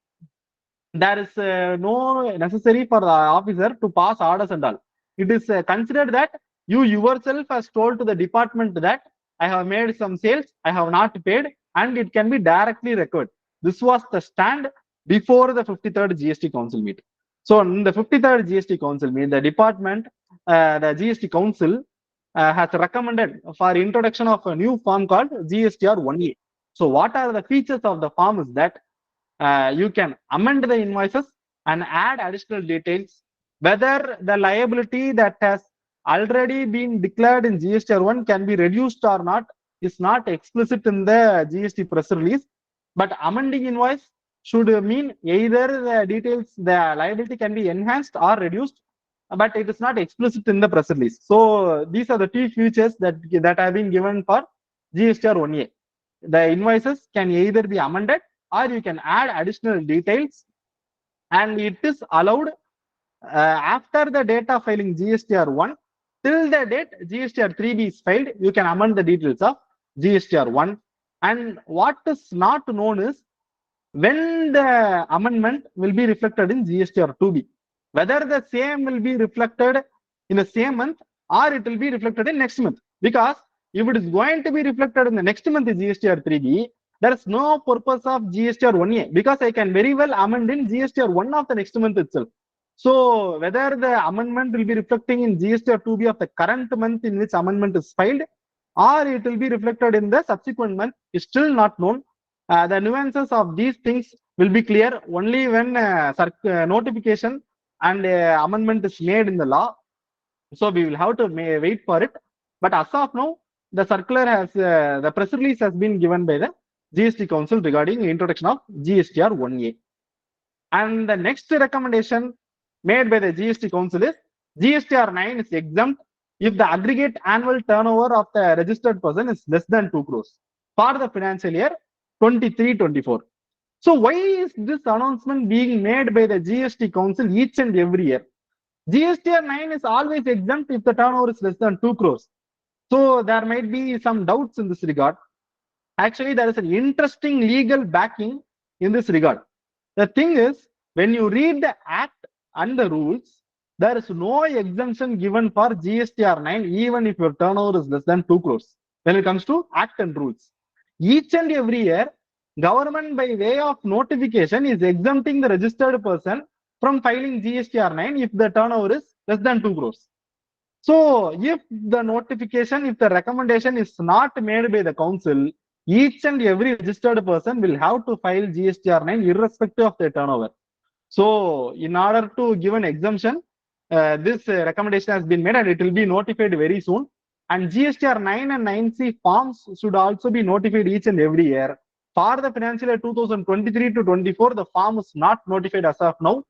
There is no necessary for the officer to pass orders and all. It is considered that you yourself has told to the department that I have made some sales, I have not paid, and it can be directly recovered. This was the stand before the 53rd GST Council meet. So in the 53rd GST Council meet, the department, the GST Council has recommended for introduction of a new form called GSTR 1A. So what are the features of the form is that you can amend the invoices and add additional details, whether the liability that has already been declared in GSTR 1 can be reduced or not is not explicit in the GST press release, but amending invoice should mean either the details, the liability can be enhanced or reduced, but it is not explicit in the press release. So these are the two features that have been given for GSTR 1A. The invoices can either be amended or you can add additional details, and it is allowed after the date of filing GSTR 1 till the date GSTR 3B is filed. You can amend the details of GSTR 1. And what is not known is when the amendment will be reflected in GSTR 2B, whether the same will be reflected in the same month or it will be reflected in next month. Because if it is going to be reflected in the next month GSTR 3B, there is no purpose of GSTR 1A, because I can very well amend in GSTR 1 of the next month itself. So whether the amendment will be reflecting in GSTR 2B of the current month in which amendment is filed, or it will be reflected in the subsequent month is still not known. The nuances of these things will be clear only when notification and amendment is made in the law. So we will have to wait for it. But as of now, the circular has, the press release has been given by the GST Council regarding introduction of GSTR 1A. And the next recommendation made by the GST Council is GSTR 9 is exempt if the aggregate annual turnover of the registered person is less than 2 crores for the financial year 23-24. So why is this announcement being made by the GST Council each and every year? GSTR 9 is always exempt if the turnover is less than 2 crores. So there might be some doubts in this regard. Actually, there is an interesting legal backing in this regard. The thing is, when you read the act and the rules, there is no exemption given for GSTR 9 even if your turnover is less than 2 crores when it comes to act and rules. Each and every year, government by way of notification is exempting the registered person from filing GSTR 9 if the turnover is less than 2 crores. So if the notification, if the recommendation is not made by the council, each and every registered person will have to file GSTR 9 irrespective of their turnover. So in order to give an exemption, this recommendation has been made and it will be notified very soon. And GSTR 9 and 9C forms should also be notified each and every year. For the financial year 2023 to 24, the form is not notified as of now.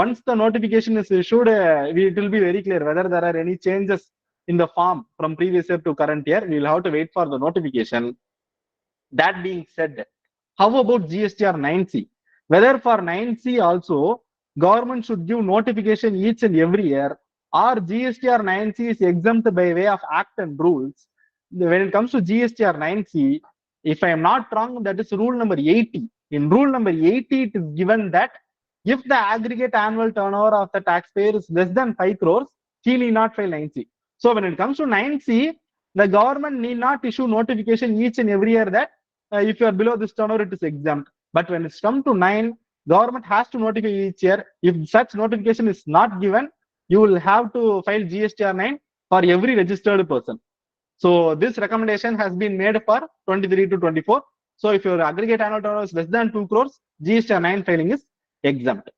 once the notification is issued, it will be very clear whether there are any changes in the form from previous year to current year. We will have to wait for the notification. That being said, how about GSTR 9C? Whether for 9C also, government should give notification each and every year, or GSTR 9C is exempt by way of act and rules. When it comes to GSTR 9C, if I am not wrong, that is rule number 80. In rule number 80, it is given that if the aggregate annual turnover of the taxpayer is less than 5 crores, he need not file 9C. So when it comes to 9C, the government need not issue notification each and every year that if you are below this turnover, it is exempt. But when it's come to 9, government has to notify each year. If such notification is not given, you will have to file GSTR 9 for every registered person. So this recommendation has been made for 23 to 24. So if your aggregate annual turnover is less than 2 crores, GSTR 9 filing is exempt.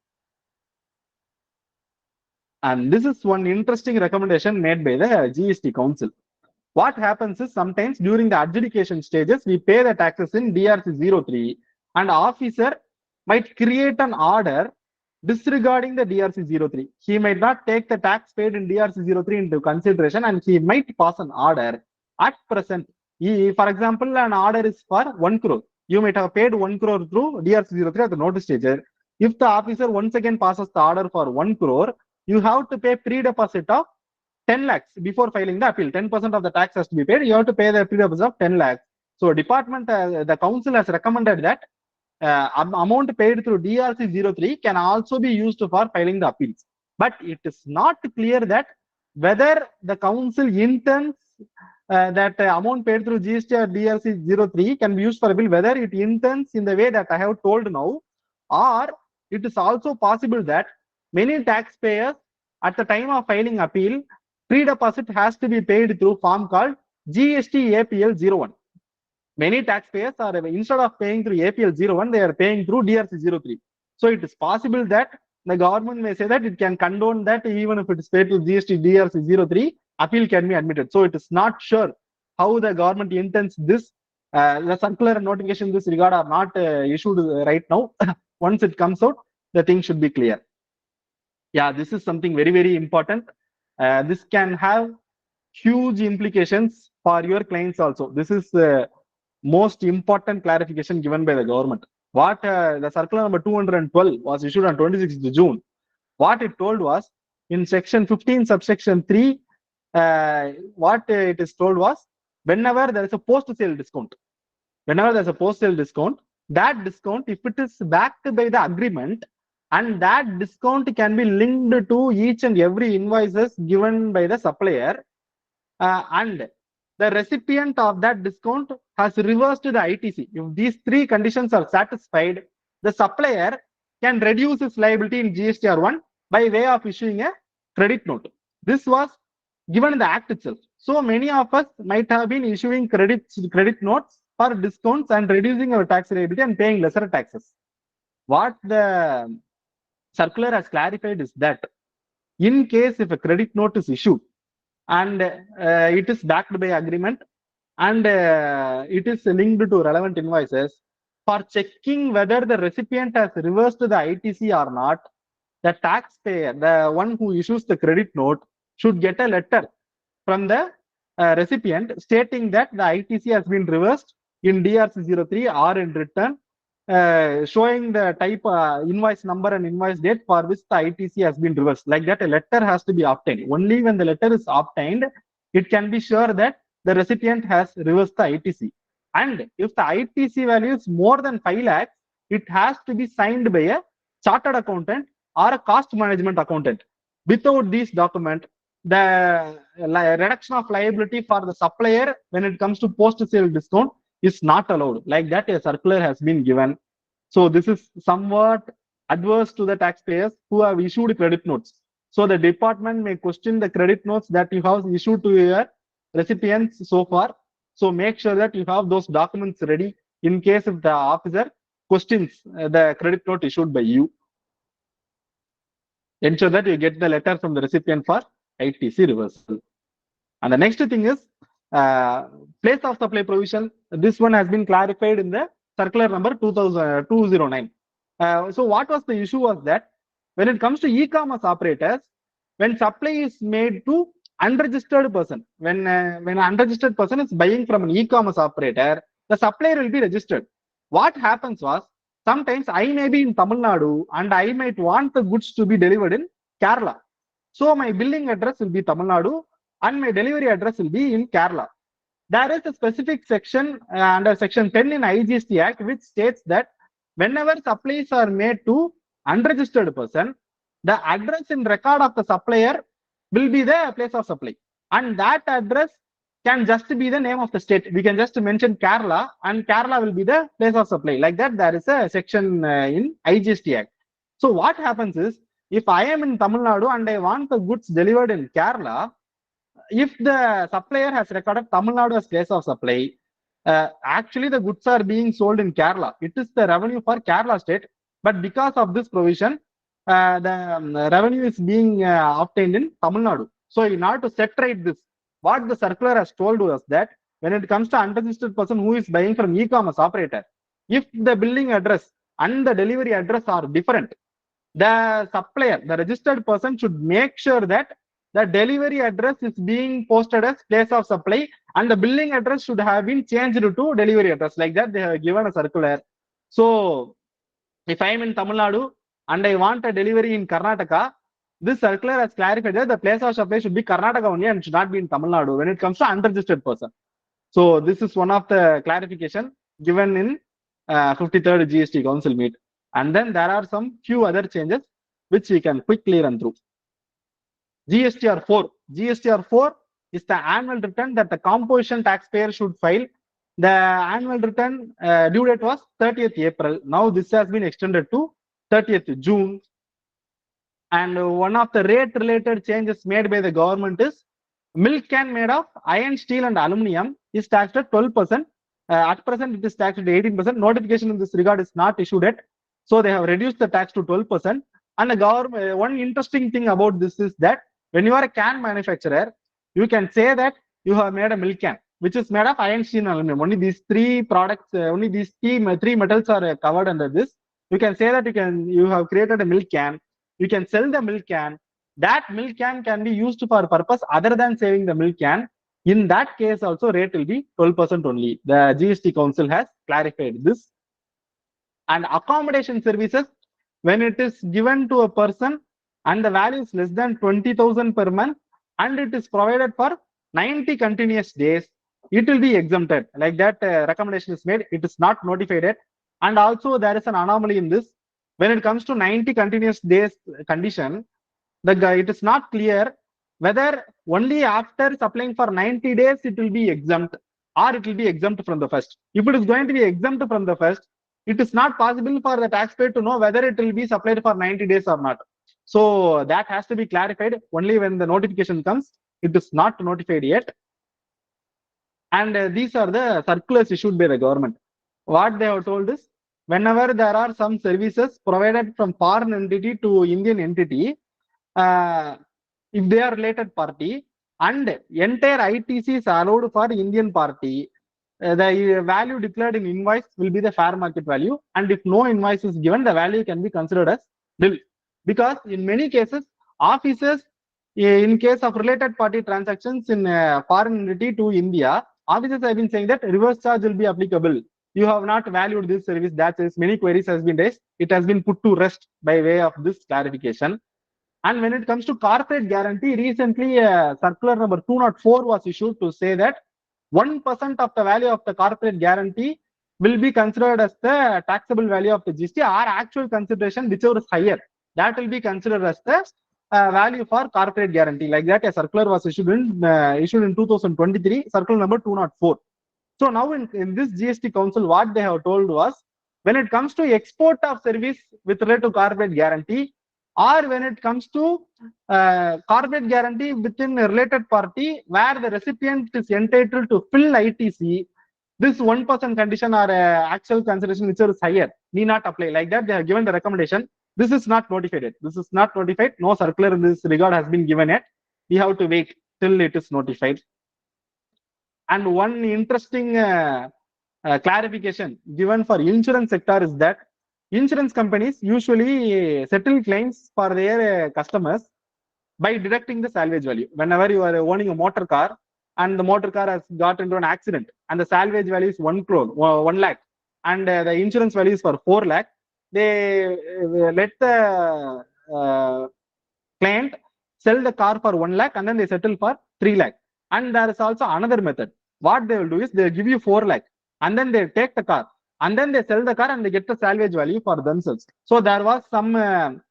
And this is one interesting recommendation made by the GST Council. What happens is sometimes during the adjudication stages, we pay the taxes in DRC 03, and officer might create an order disregarding the DRC 03. He might not take the tax paid in DRC 03 into consideration, and he might pass an order. At present, for example, an order is for 1 crore. You might have paid 1 crore through DRC 03 at the notice stage. If the officer once again passes the order for 1 crore, you have to pay pre-deposit of 10 lakhs before filing the appeal. 10% of the tax has to be paid. You have to pay the pre-deposit of 10 lakhs. So department, the council has recommended that amount paid through DRC 03 can also be used for filing the appeals. But it is not clear that whether the council intends that amount paid through GST or DRC 03 can be used for appeal, whether it intends in the way that I have told now, or it is also possible that many taxpayers at the time of filing appeal, pre-deposit has to be paid through form called GST APL 01. Many taxpayers are, instead of paying through APL 01, they are paying through DRC 03. So it is possible that the government may say that it can condone that even if it is paid to GST DRC 03, appeal can be admitted. So it is not sure how the government intends this. The circular and notification in this regard are not issued right now. Once it comes out, the thing should be clear. Yeah, this is something very, very important. This can have huge implications for your clients also. This is most important clarification given by the government. What the circular number 212 was issued on 26th June. What it told was in section 15 subsection 3, what it is told was whenever there is a post-sale discount, that discount, if it is backed by the agreement, and that discount can be linked to each and every invoices given by the supplier, and the recipient of that discount has reversed the ITC. If these three conditions are satisfied, the supplier can reduce its liability in GSTR 1 by way of issuing a credit note. This was given in the act itself. So many of us might have been issuing credit notes for discounts and reducing our tax liability and paying lesser taxes. What the circular has clarified is that in case if a credit note is issued and it is backed by agreement and it is linked to relevant invoices, for checking whether the recipient has reversed the ITC or not, the taxpayer, the one who issues the credit note, should get a letter from the recipient stating that the ITC has been reversed in DRC 03 or in return, showing the type invoice number and invoice date for which the ITC has been reversed. Like that, a letter has to be obtained. Only when the letter is obtained, it can be sure that the recipient has reversed the ITC. And if the ITC value is more than 5 lakhs, it has to be signed by a chartered accountant or a cost management accountant. Without these documents, the reduction of liability for the supplier when it comes to post-sale discount is not allowed. Like that, a circular has been given. So this is somewhat adverse to the taxpayers who have issued credit notes. So the department may question the credit notes that you have issued to your recipients so far. So make sure that you have those documents ready in case if the officer questions the credit note issued by you. Ensure that you get the letter from the recipient for ITC reversal. And the next thing is place of supply provision. This one has been clarified in the circular number 209. So what was the issue was that when it comes to e-commerce operators, when supply is made to unregistered person, when an unregistered person is buying from an e-commerce operator, the supplier will be registered. What happens was, sometimes I may be in Tamil Nadu and I might want the goods to be delivered in Kerala. So my billing address will be Tamil Nadu and my delivery address will be in Kerala. There is a specific section under section 10 in IGST Act which states that whenever supplies are made to unregistered person, the address in record of the supplier will be the place of supply, and that address can just be the name of the state. We can just mention Kerala and Kerala will be the place of supply. Like that, there is a section in IGST Act. So what happens is, if I am in Tamil Nadu and I want the goods delivered in Kerala, if the supplier has recorded Tamil Nadu as place of supply, actually the goods are being sold in Kerala. It is the revenue for Kerala state, but because of this provision, the revenue is being obtained in Tamil Nadu. So in order to set right this, what the circular has told us that when it comes to unregistered person who is buying from e-commerce operator, if the billing address and the delivery address are different, the supplier, the registered person should make sure that the delivery address is being posted as place of supply and the billing address should have been changed to delivery address. Like that, they have given a circular. So if I am in Tamil Nadu and I want a delivery in Karnataka, this circular has clarified that the place of supply should be Karnataka only and should not be in Tamil Nadu when it comes to unregistered person. So this is one of the clarification given in 53rd GST Council meet. And then there are some few other changes which we can quickly run through. GSTR 4. GSTR 4 is the annual return that the composition taxpayer should file. The annual return due date was 30th April. Now this has been extended to 30th June. And one of the rate related changes made by the government is milk can made of iron, steel and aluminum is taxed at 12%. At present it is taxed at 18%. Notification in this regard is not issued yet. So they have reduced the tax to 12%. And the government, one interesting thing about this is that when you are a can manufacturer, you can say that you have made a milk can, which is made of iron, steel and aluminum. Only these three products, only these three metals are covered under this. You can say that you have created a milk can. You can sell the milk can. That milk can be used for purpose other than saving the milk can. In that case also rate will be 12% only. The GST Council has clarified this. And accommodation services, when it is given to a person and the value is less than 20,000 per month and it is provided for 90 continuous days, it will be exempted. Like that recommendation is made. It is not notified yet. And also there is an anomaly in this. When it comes to 90 continuous days condition, it is not clear whether only after supplying for 90 days it will be exempt or it will be exempt from the first. If it is going to be exempt from the first, it is not possible for the taxpayer to know whether it will be supplied for 90 days or not. So that has to be clarified only when the notification comes. It is not notified yet. And these are the circulars issued by the government. What they have told is, whenever there are some services provided from foreign entity to Indian entity, if they are related party and entire ITC is allowed for Indian party, the value declared in invoice will be the fair market value, and if no invoice is given, the value can be considered as nil. Because in many cases, officers, in case of related party transactions in foreign entity to India, officers have been saying that reverse charge will be applicable. You have not valued this service. That is, many queries has been raised. It has been put to rest by way of this clarification. And when it comes to corporate guarantee, recently circular number 204 was issued to say that 1% of the value of the corporate guarantee will be considered as the taxable value of the GST, or actual consideration, whichever is higher, that will be considered as the value for corporate guarantee. Like that, a circular was issued in 2023, circular number 204. So now in this GST Council, what they have told was, when it comes to export of service with relate to corporate guarantee, or when it comes to corporate guarantee within a related party where the recipient is entitled to fill ITC, this 1% condition or actual consideration which is higher need not apply. Like that, they have given the recommendation. This is not notified. This is not notified. No circular in this regard has been given yet. We have to wait till it is notified. And one interesting clarification given for insurance sector is that insurance companies usually settle claims for their customers by deducting the salvage value. Whenever you are owning a motor car and the motor car has got into an accident and the salvage value is 1 crore, 1 lakh, and the insurance value is for 4 lakh, they let the client sell the car for 1 lakh and then they settle for 3 lakh. And there is also another method. What they will do is they'll give you 4 lakh and then they take the car and then they sell the car and they get the salvage value for themselves. So there was some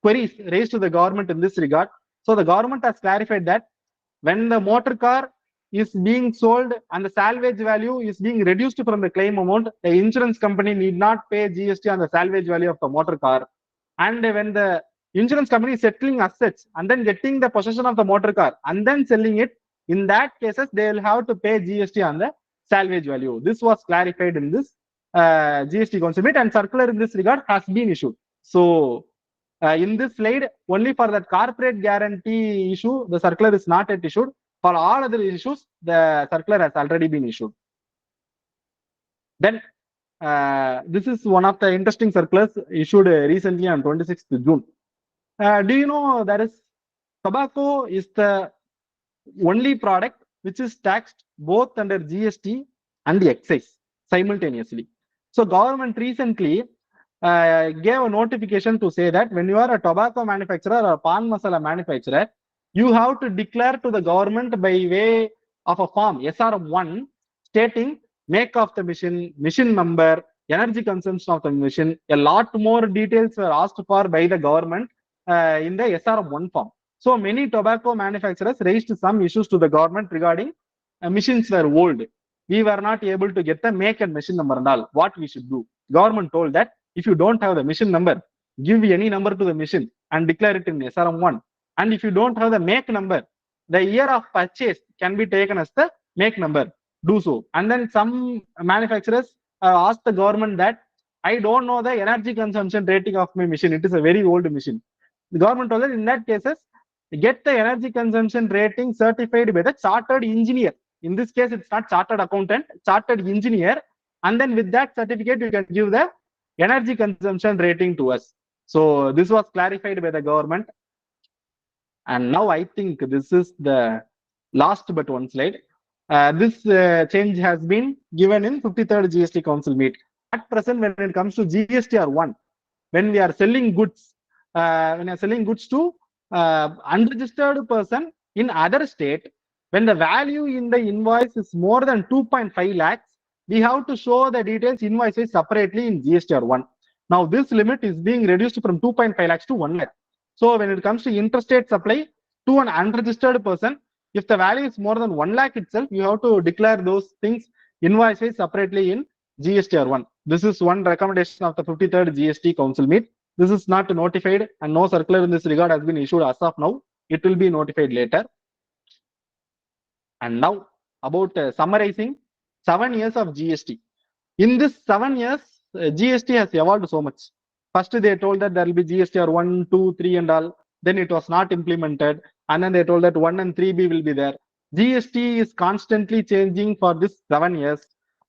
queries raised to the government in this regard. So the government has clarified that when the motor car is being sold and the salvage value is being reduced from the claim amount, the insurance company need not pay GST on the salvage value of the motor car. And when the insurance company is settling assets and then getting the possession of the motor car and then selling it, in that cases they will have to pay GST on the salvage value. This was clarified in this GST Council meet, and circular in this regard has been issued. So in this slide, only for that corporate guarantee issue, the circular is not yet issued. For all other issues, the circular has already been issued. Then this is one of the interesting circulars issued recently on 26th June. Do you know that is tobacco is the only product which is taxed both under GST and the excise simultaneously. So government recently gave a notification to say that when you are a tobacco manufacturer or a pan masala manufacturer, you have to declare to the government by way of a form SRM1 stating make of the machine, machine number, energy consumption of the machine. A lot more details were asked for by the government in the SRM1 form. So many tobacco manufacturers raised some issues to the government regarding machines were old. We were not able to get the make and machine number and all. What we should do? Government told that if you don't have the machine number, give any number to the machine and declare it in SRM1. And if you don't have the make number, the year of purchase can be taken as the make number. Do so. And then some manufacturers asked the government that I don't know the energy consumption rating of my machine. It is a very old machine. The government told that in that cases, get the energy consumption rating certified by the chartered engineer. In this case, it's not chartered accountant, chartered engineer. And then with that certificate, you can give the energy consumption rating to us. So this was clarified by the government. And now I think this is the last but one slide. This change has been given in 53rd GST Council meet. At present, when it comes to GSTR1, when we are selling goods, when we are selling goods to unregistered person in other state, when the value in the invoice is more than 2.5 lakhs, we have to show the details invoices separately in GSTR1. Now this limit is being reduced from 2.5 lakhs to 1 lakh. So when it comes to interstate supply to an unregistered person, if the value is more than 1 lakh itself, you have to declare those things invoices separately in GSTR1. This is one recommendation of the 53rd GST Council meet. This is not notified and no circular in this regard has been issued as of now. It will be notified later. And now about summarizing 7 years of GST. In this 7 years, GST has evolved so much. First, they told that there will be GSTR 1, 2, 3 and all. Then it was not implemented. And then they told that 1 and 3B will be there. GST is constantly changing for this 7 years.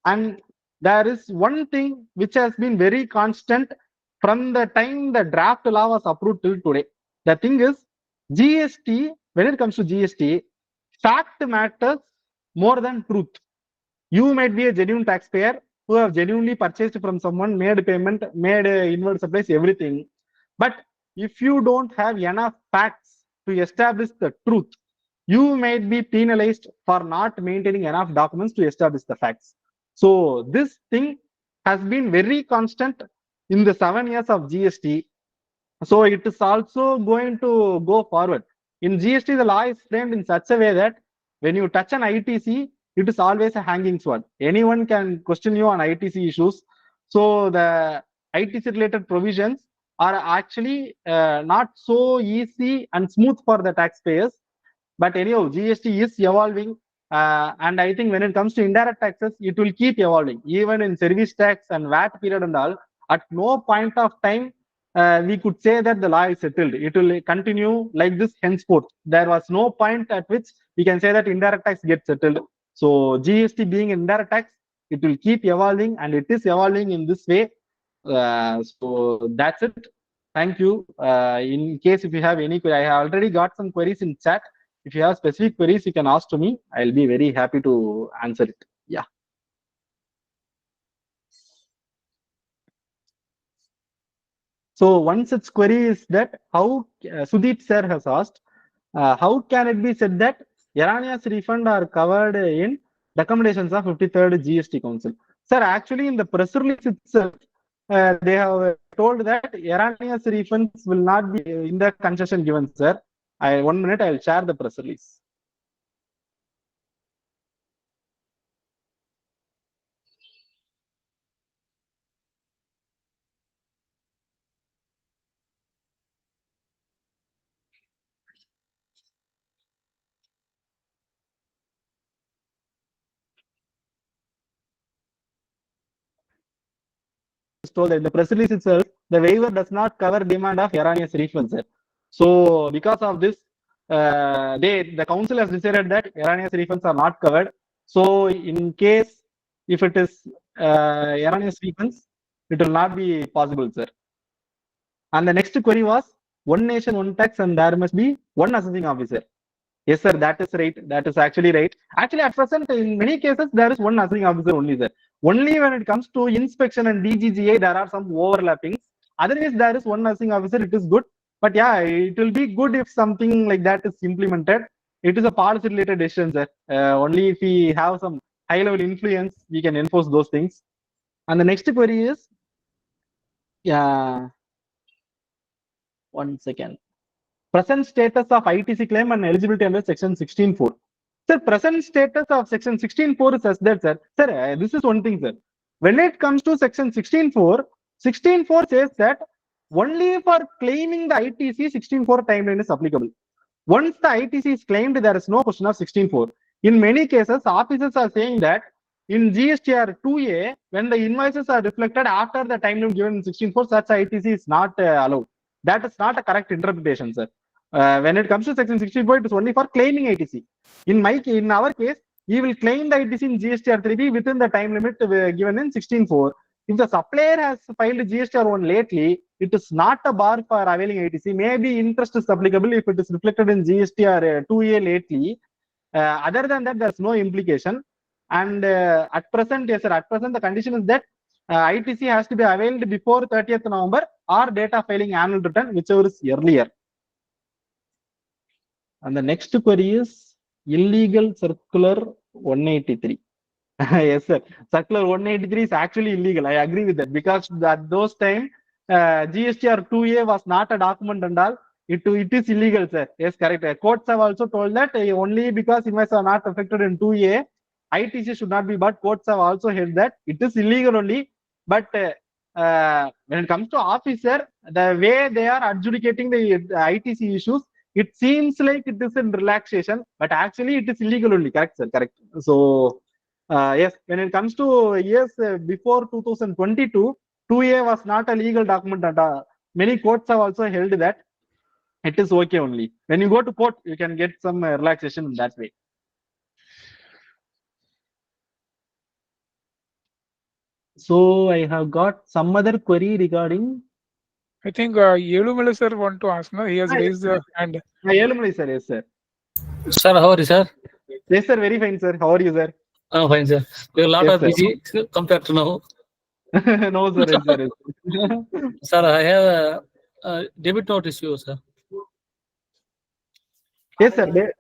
And there is one thing which has been very constant from the time the draft law was approved till today. The thing is, GST, when it comes to GST, fact matters more than truth. You might be a genuine taxpayer who have genuinely purchased from someone, made payment, made inward supplies, everything. But if you don't have enough facts to establish the truth, you might be penalized for not maintaining enough documents to establish the facts. So this thing has been very constant in the 7 years of GST. So it is also going to go forward. In GST, the law is framed in such a way that when you touch an ITC, it is always a hanging sword. Anyone can question you on ITC issues. So the ITC related provisions are actually not so easy and smooth for the taxpayers. But anyhow, GST is evolving. And I think when it comes to indirect taxes, it will keep evolving. Even in service tax and VAT period and all, at no point of time we could say that the law is settled. It will continue like this henceforth. There was no point at which we can say that indirect tax gets settled. So GST being indirect tax, it will keep evolving and it is evolving in this way. So that's it. Thank you. In case if you have any query, I have already got some queries in chat. If you have specific queries, you can ask to me. I'll be very happy to answer it. Yeah. So one such query is that how Sudeep sir has asked, how can it be said that erroneous refund are covered in recommendations of 53rd GST Council? Sir, actually in the press release itself, they have told that erroneous refunds will not be in the concession given, sir. 1 minute, I'll share the press release. Told that in the press release itself, the waiver does not cover demand of erroneous refunds, sir. So because of this, the council has decided that erroneous refunds are not covered. So in case if it is erroneous refunds, it will not be possible, sir. And the next query was one nation, one tax, and there must be one assessing officer. Yes, sir, that is right. That is actually right. Actually, at present, in many cases, there is one assessing officer only, sir. Only when it comes to inspection and DGGA, there are some overlappings. Otherwise, there is one assessing officer. It is good. But yeah, it will be good if something like that is implemented. It is a policy-related decision, sir. Only if we have some high-level influence, we can enforce those things. And the next query is, yeah, 1 second. Present status of ITC claim and eligibility under section 16(4). Sir, present status of section 16(4) says that, sir. Sir, this is one thing, sir. When it comes to section 16(4), 16(4) says that only for claiming the ITC, 16(4) timeline is applicable. Once the ITC is claimed, there is no question of 16(4). In many cases, officers are saying that in GSTR 2A, when the invoices are reflected after the time limit given in 16(4), such ITC is not allowed. That is not a correct interpretation, sir. When it comes to section 16(4), it is only for claiming ITC. In our case, we will claim the ITC in GSTR 3B within the time limit given in 16(4). If the supplier has filed GSTR 1 lately, it is not a bar for availing ITC. Maybe interest is applicable if it is reflected in GSTR 2A lately. Other than that, there's no implication. And at present, yes, sir, at present, the condition is that ITC has to be availed before 30th November or date of filing annual return, whichever is earlier. And the next query is illegal circular 183. Yes, sir. Circular 183 is actually illegal. I agree with that because at those time, GSTR 2A was not a document and all. It is illegal, sir. Yes, correct. Courts have also told that only because invoices are not affected in 2A, ITC should not be. But courts have also held that it is illegal only. But when it comes to officer, the way they are adjudicating the ITC issues, it seems like it is in relaxation, but actually it is illegal only. Correct, sir. Correct. So. Yes, when it comes to years before 2022, 2A was not a legal document. And, many courts have also held that it is okay only. When you go to court, you can get some relaxation in that way. So I have got some other query regarding. I think Yelumala sir want to ask. No, he has raised the hand. Yelumala sir, yes, sir. Sir, how are you, sir? Yes, sir. Very fine, sir. How are you, sir? I'm fine, sir. We're a lot Yes, of sir. busy compared to now. No, sir. Yes, sir. Sir, I have a debit note issue, sir. Yes, sir.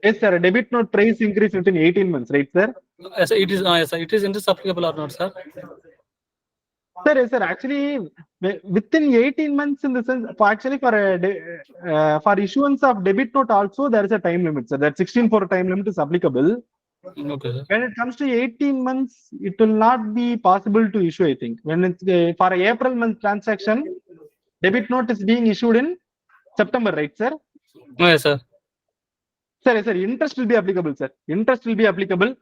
Yes, sir. Debit note price increase within 18 months, right, sir? Yes, sir, yes, sir. It is interest applicable or not, sir? Sir, yes, sir. Actually, within 18 months, in the sense, for issuance of debit note also, there is a time limit, sir. That 16(4) time limit is applicable. Okay, sir. When it comes to 18 months, it will not be possible to issue, I think. When it's for April month transaction, debit note is being issued in September, right, sir? Yes, sir. Sir, yes, sir. Interest will be applicable, sir. Interest will be applicable.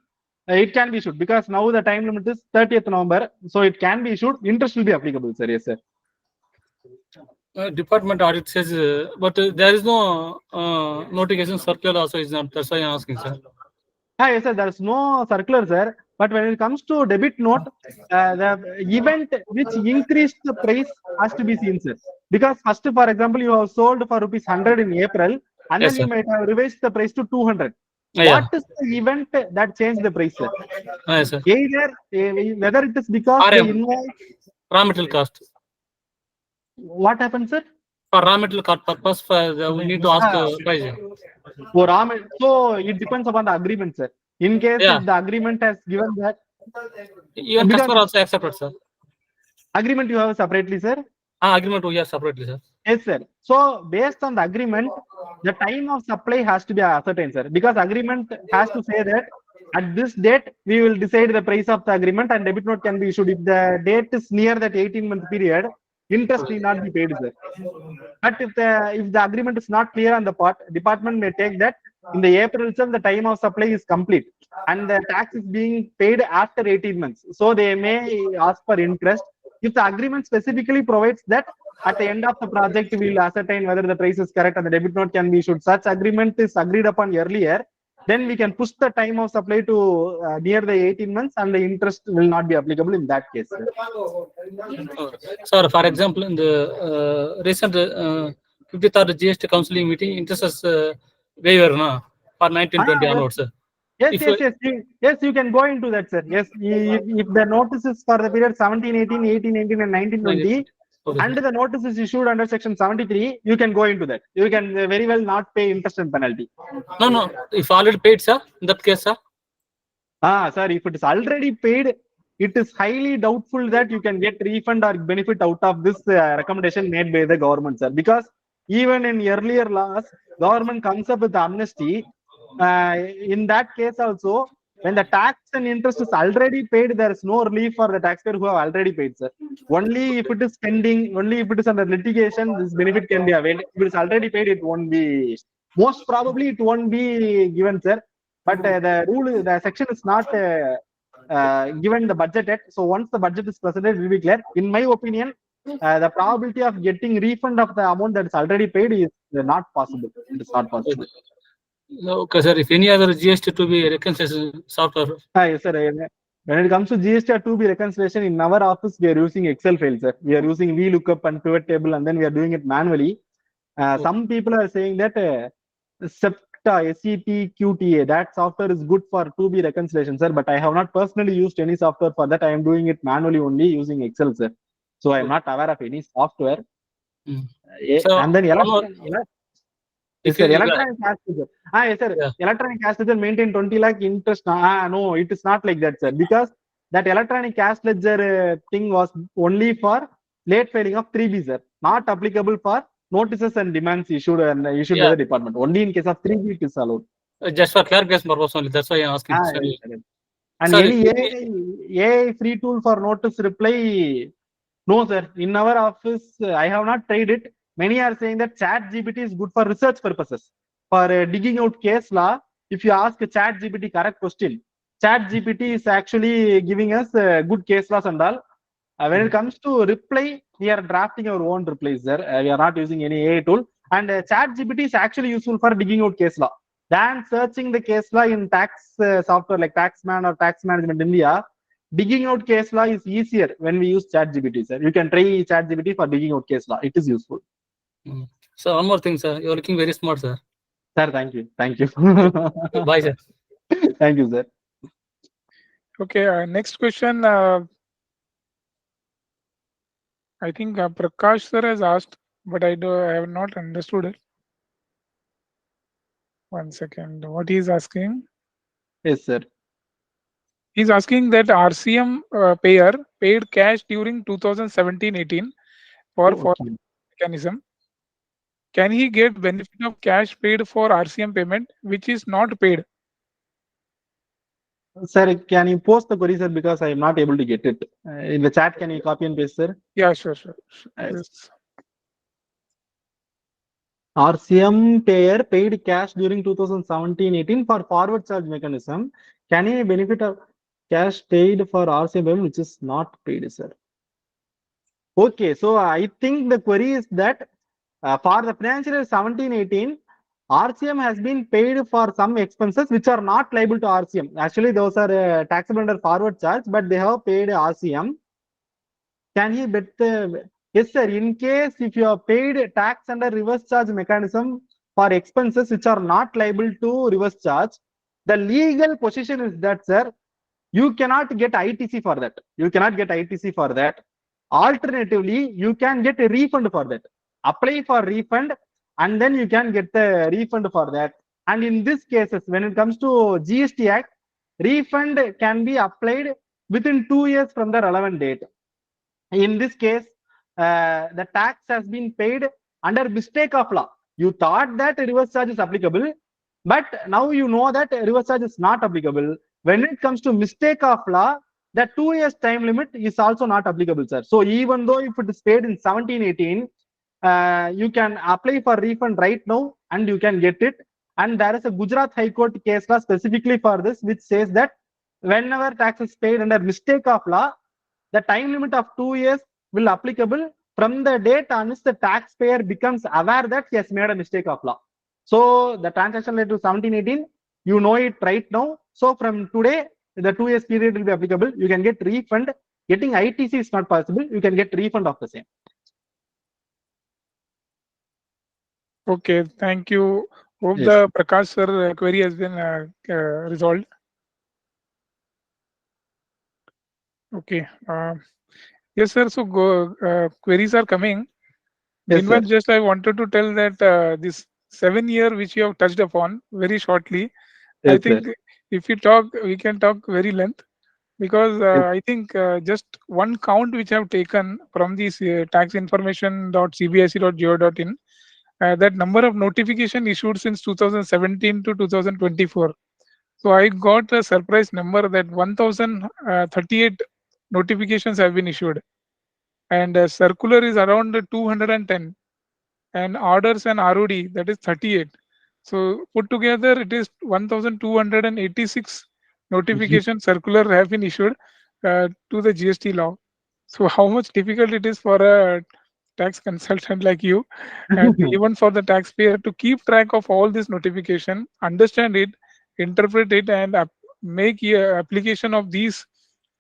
It can be issued because now the time limit is 30th November, so it can be issued. Interest will be applicable, sir. Yes, sir. Department audit says, but there is no notification circular also is not. That's why I'm asking, sir. Yes, sir. There's no circular, sir. But when it comes to debit note, the event which increased the price has to be seen, sir. Because first, for example, you have sold for rupees 100 in April, and Yes, then you sir. might have revised the price to 200. Yeah. What is the event that changed the price, sir? Yes, sir. Either whether it is because the RM, invoice, raw material cost. what happened, sir? For raw material cost purpose, we need to ask Ah, price. so it depends upon the agreement, sir. In case Yeah. if the agreement has given that, Even because customer also accepted, sir. agreement you have separately, sir. Agreement we have separately, sir. Yes, sir. So based on the agreement, the time of supply has to be ascertained, sir. Because agreement has to say that at this date we will decide the price of the agreement and debit note can be issued. If the date is near that 18-month period, interest need not be paid, sir. But if the agreement is not clear on the part, department may take that in the April itself the time of supply is complete and the tax is being paid after 18 months. So they may ask for interest. If the agreement specifically provides that at the end of the project we will ascertain whether the price is correct and the debit note can be issued, such agreement is agreed upon earlier, then we can push the time of supply to near the 18 months and the interest will not be applicable in that case, sir. Sir, for example, in the recent 53rd GST Council meeting, interest is waiver for 1920 Yes. onwards. Yes, If yes, yes. Yes, you can go into that, sir. Yes, if the notice is for the period 17, 18, 18, 19, and 19, 20, okay, and the notice is issued under section 73, you can go into that. You can very well not pay interest and penalty. no, if already paid, sir, in that case, sir. Sir, if it is already paid, it is highly doubtful that you can get refund or benefit out of this recommendation made by the government, sir. Because even in earlier laws, government comes up with amnesty. In that case also, when the tax and interest is already paid, there is no relief for the taxpayer who have already paid, sir. Only if it is pending, only if it is under litigation, this benefit can be availed. If it is already paid, it won't be. Most probably, it won't be given, sir. But the section is not given the budget yet. So once the budget is presented, it will be clear. In my opinion, the probability of getting refund of the amount that is already paid is not possible. It is not possible. Okay, sir. If any other GST to be reconciliation software. Yes, sir. When it comes to GST or 2B reconciliation, in our office, we are using Excel files, sir. We are using VLOOKUP and pivot table, and then we are doing it manually. Some people are saying that SEPTA, SEPQTA, that software is good for 2B reconciliation, sir. But I have not personally used any software for that. I am doing it manually only using Excel, sir. So I am not aware of any software. So, And then yes, sir. Electronic cash ledger. Yes, sir. Yeah. Electronic cash ledger maintain 20 lakh interest. No, it is not like that, sir. Because that electronic cash ledger thing was only for late filing of 3B, sir. Not applicable for notices and demands issued by the department. Only in case of 3B it is allowed. Just for clarification purpose only. That's why I'm asking. Yes, and Sorry. any AI free tool for notice reply? No, sir. In our office, I have not tried it. Many are saying that ChatGPT is good for research purposes. For digging out case law, if you ask ChatGPT correct question, ChatGPT is actually giving us good case laws and all. When it comes to reply, we are drafting our own replies, sir. We are not using any AI tool. And ChatGPT is actually useful for digging out case law. Than searching the case law in tax software like Taxman or Tax Management India, digging out case law is easier when we use ChatGPT, sir. You can try ChatGPT for digging out case law. It is useful. So one more thing, sir. You're looking very smart, sir. Sir, thank you. Thank you. Bye, sir. Thank you, sir. Okay, next question. I think Prakash sir has asked, but I have not understood it. 1 second. What he is asking? Yes, sir. He's asking that RCM payer paid cash during 2017-18 for mechanism. Can he get benefit of cash paid for RCM payment, which is not paid? Sir, can you post the query, sir? Because I am not able to get it. In the chat, can you copy and paste, sir? Yeah, sure. Yes. RCM payer paid cash during 2017-18 for forward charge mechanism. Can he benefit of cash paid for RCM payment which is not paid, sir? Okay, so I think the query is that for the financial year 17-18, RCM has been paid for some expenses which are not liable to RCM. Actually, those are taxable under forward charge, but they have paid RCM. Can he bet? Yes, sir. In case if you have paid tax under reverse charge mechanism for expenses which are not liable to reverse charge, the legal position is that, sir, you cannot get ITC for that. You cannot get ITC for that. Alternatively, you can get a refund for that. Apply for refund and then you can get the refund for that. And in these cases, when it comes to GST Act, refund can be applied within 2 years from the relevant date. In this case, the tax has been paid under mistake of law. You thought that reverse charge is applicable, but now you know that reverse charge is not applicable. When it comes to mistake of law, the 2 years time limit is also not applicable, sir. So even though if it is paid in 1718, you can apply for refund right now and you can get it. And there is a Gujarat High Court case law specifically for this, which says that whenever tax is paid under mistake of law, the time limit of 2 years will applicable from the date on which the taxpayer becomes aware that he has made a mistake of law. So the transaction related to 1718, you know it right now. So from today, the 2 years period will be applicable. You can get refund. Getting ITC is not possible. You can get refund of the same. Okay, thank you. Hope Yes. the Prakash sir query has been resolved. Okay. Yes, sir. So queries are coming. Yes, Meanwhile, sir. just I wanted to tell that this 7 year which you have touched upon very shortly, I Yes, sir. think if you talk, we can talk very length, because Yes. I think just one count which I have taken from this taxinformation.cbic.go.in, that number of notification issued since 2017 to 2024. So I got a surprise number that 1038 notifications have been issued, and circular is around 210, and orders and ROD, that is 38. So put together it is 1286 notification circular have been issued to the GST law. So how much difficult it is for a tax consultant like you, and even for the taxpayer, to keep track of all this notification, understand it, interpret it, and make a application of these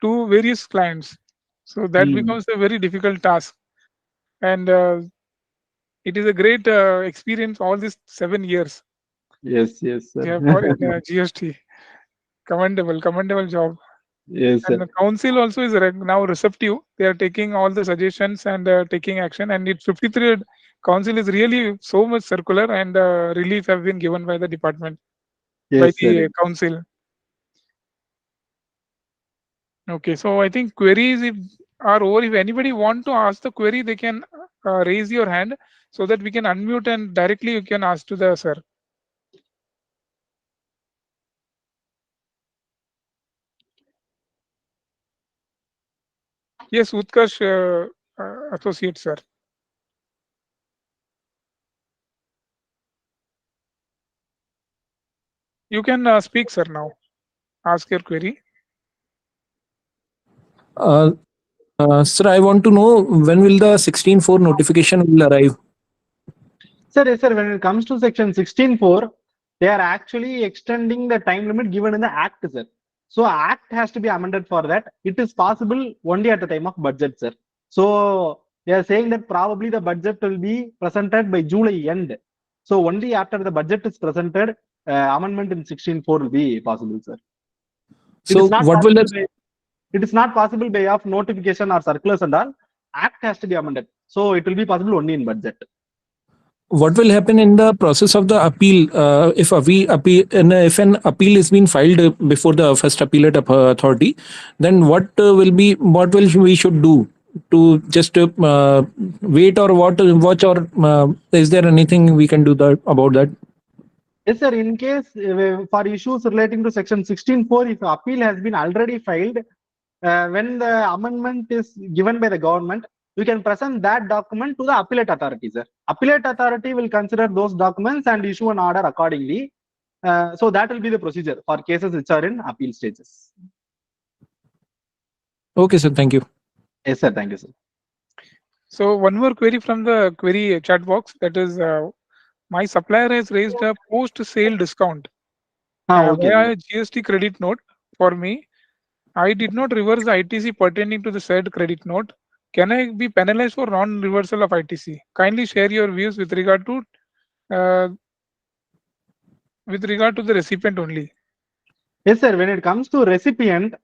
to various clients. So that becomes a very difficult task, and it is a great experience all these 7 years Yes, yes, sir. you have got in GST. Commendable job. Yes, And sir. the council also is now receptive. They are taking all the suggestions and taking action. And its 53rd council is really so much circular, and relief have been given by the department, by Yes, the sir. council. Okay, so I think queries are over. If anybody want to ask the query, they can raise your hand so that we can unmute and directly you can ask to the sir. Yes, Utkarsh, associate sir. You can speak, sir, now. Ask your query. Uh, Sir, I want to know when will the 16.4 notification will arrive? Sir, yes, sir. When it comes to section 16.4, they are actually extending the time limit given in the Act, sir. So Act has to be amended for that. It is possible only at the time of budget, sir. So they are saying that probably the budget will be presented by July end. So only after the budget is presented, amendment in 16.4 will be possible, sir. It So is not what will possible the it is not possible by of notification or circulars and all. Act has to be amended. So it will be possible only in budget. what will happen in the process of the appeal if we appeal and if an appeal is being filed before the first appellate authority, then what will we should do to just wait or what watch, or is there anything we can do about that? Yes, sir. In case for issues relating to section 16.4, if appeal has been already filed, when the amendment is given by the government, you can present that document to the appellate authority, sir. Appellate authority will consider those documents and issue an order accordingly. So that will be the procedure for cases which are in appeal stages. Okay, sir. Thank you. Yes, sir. Thank you, sir. So one more query from the query chat box, that is My supplier has raised a post-sale discount Okay. via GST credit note for me. I did not reverse the ITC pertaining to the said credit note. Can I be penalized for non-reversal of ITC? Kindly share your views with regard to uh, the recipient only. Yes, sir. When it comes to recipient,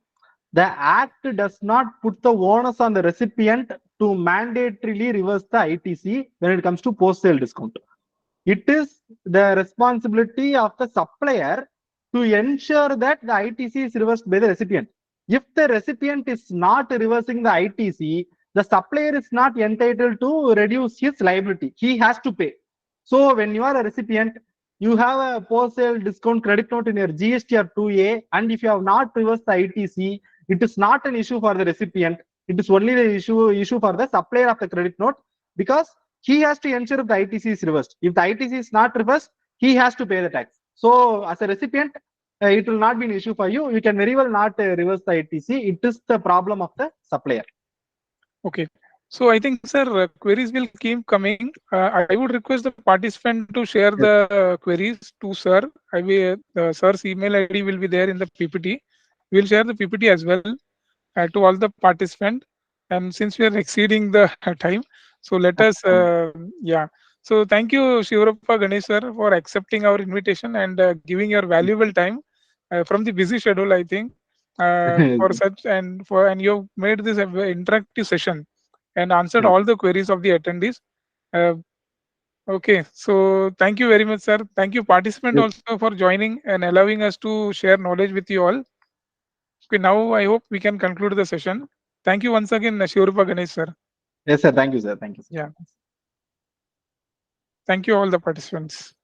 the Act does not put the onus on the recipient to mandatorily reverse the ITC when it comes to post-sale discount. It is the responsibility of the supplier to ensure that the ITC is reversed by the recipient. If the recipient is not reversing the ITC, the supplier is not entitled to reduce his liability. He has to pay. So when you are a recipient, you have a post-sale discount credit note in your GST or 2A, and if you have not reversed the ITC, it is not an issue for the recipient. It is only the issue for the supplier of the credit note, because he has to ensure if the ITC is reversed. If the ITC is not reversed, he has to pay the tax. So as a recipient, it will not be an issue for you. You can very well not reverse the ITC. It is the problem of the supplier. Okay. So I think, sir, queries will keep coming. I would request the participant to share the queries to sir. I will, sir's email ID will be there in the PPT. We'll share the PPT as well to all the participants. And since we are exceeding the time, so let us, yeah. So thank you, Shiva Roopa Ganesh sir, for accepting our invitation and giving your valuable time from the busy schedule, I think, for such and you have made this a very interactive session and answered all the queries of the attendees. Uh, okay, so thank you very much, sir. Thank you, participant, also for joining and allowing us to share knowledge with you all. Okay, now I hope we can conclude the session. Thank you once again, Shiva Roopa Ganesh sir. Yes, sir. Thank you, sir. Thank you, sir. Yeah. Thank you all the participants.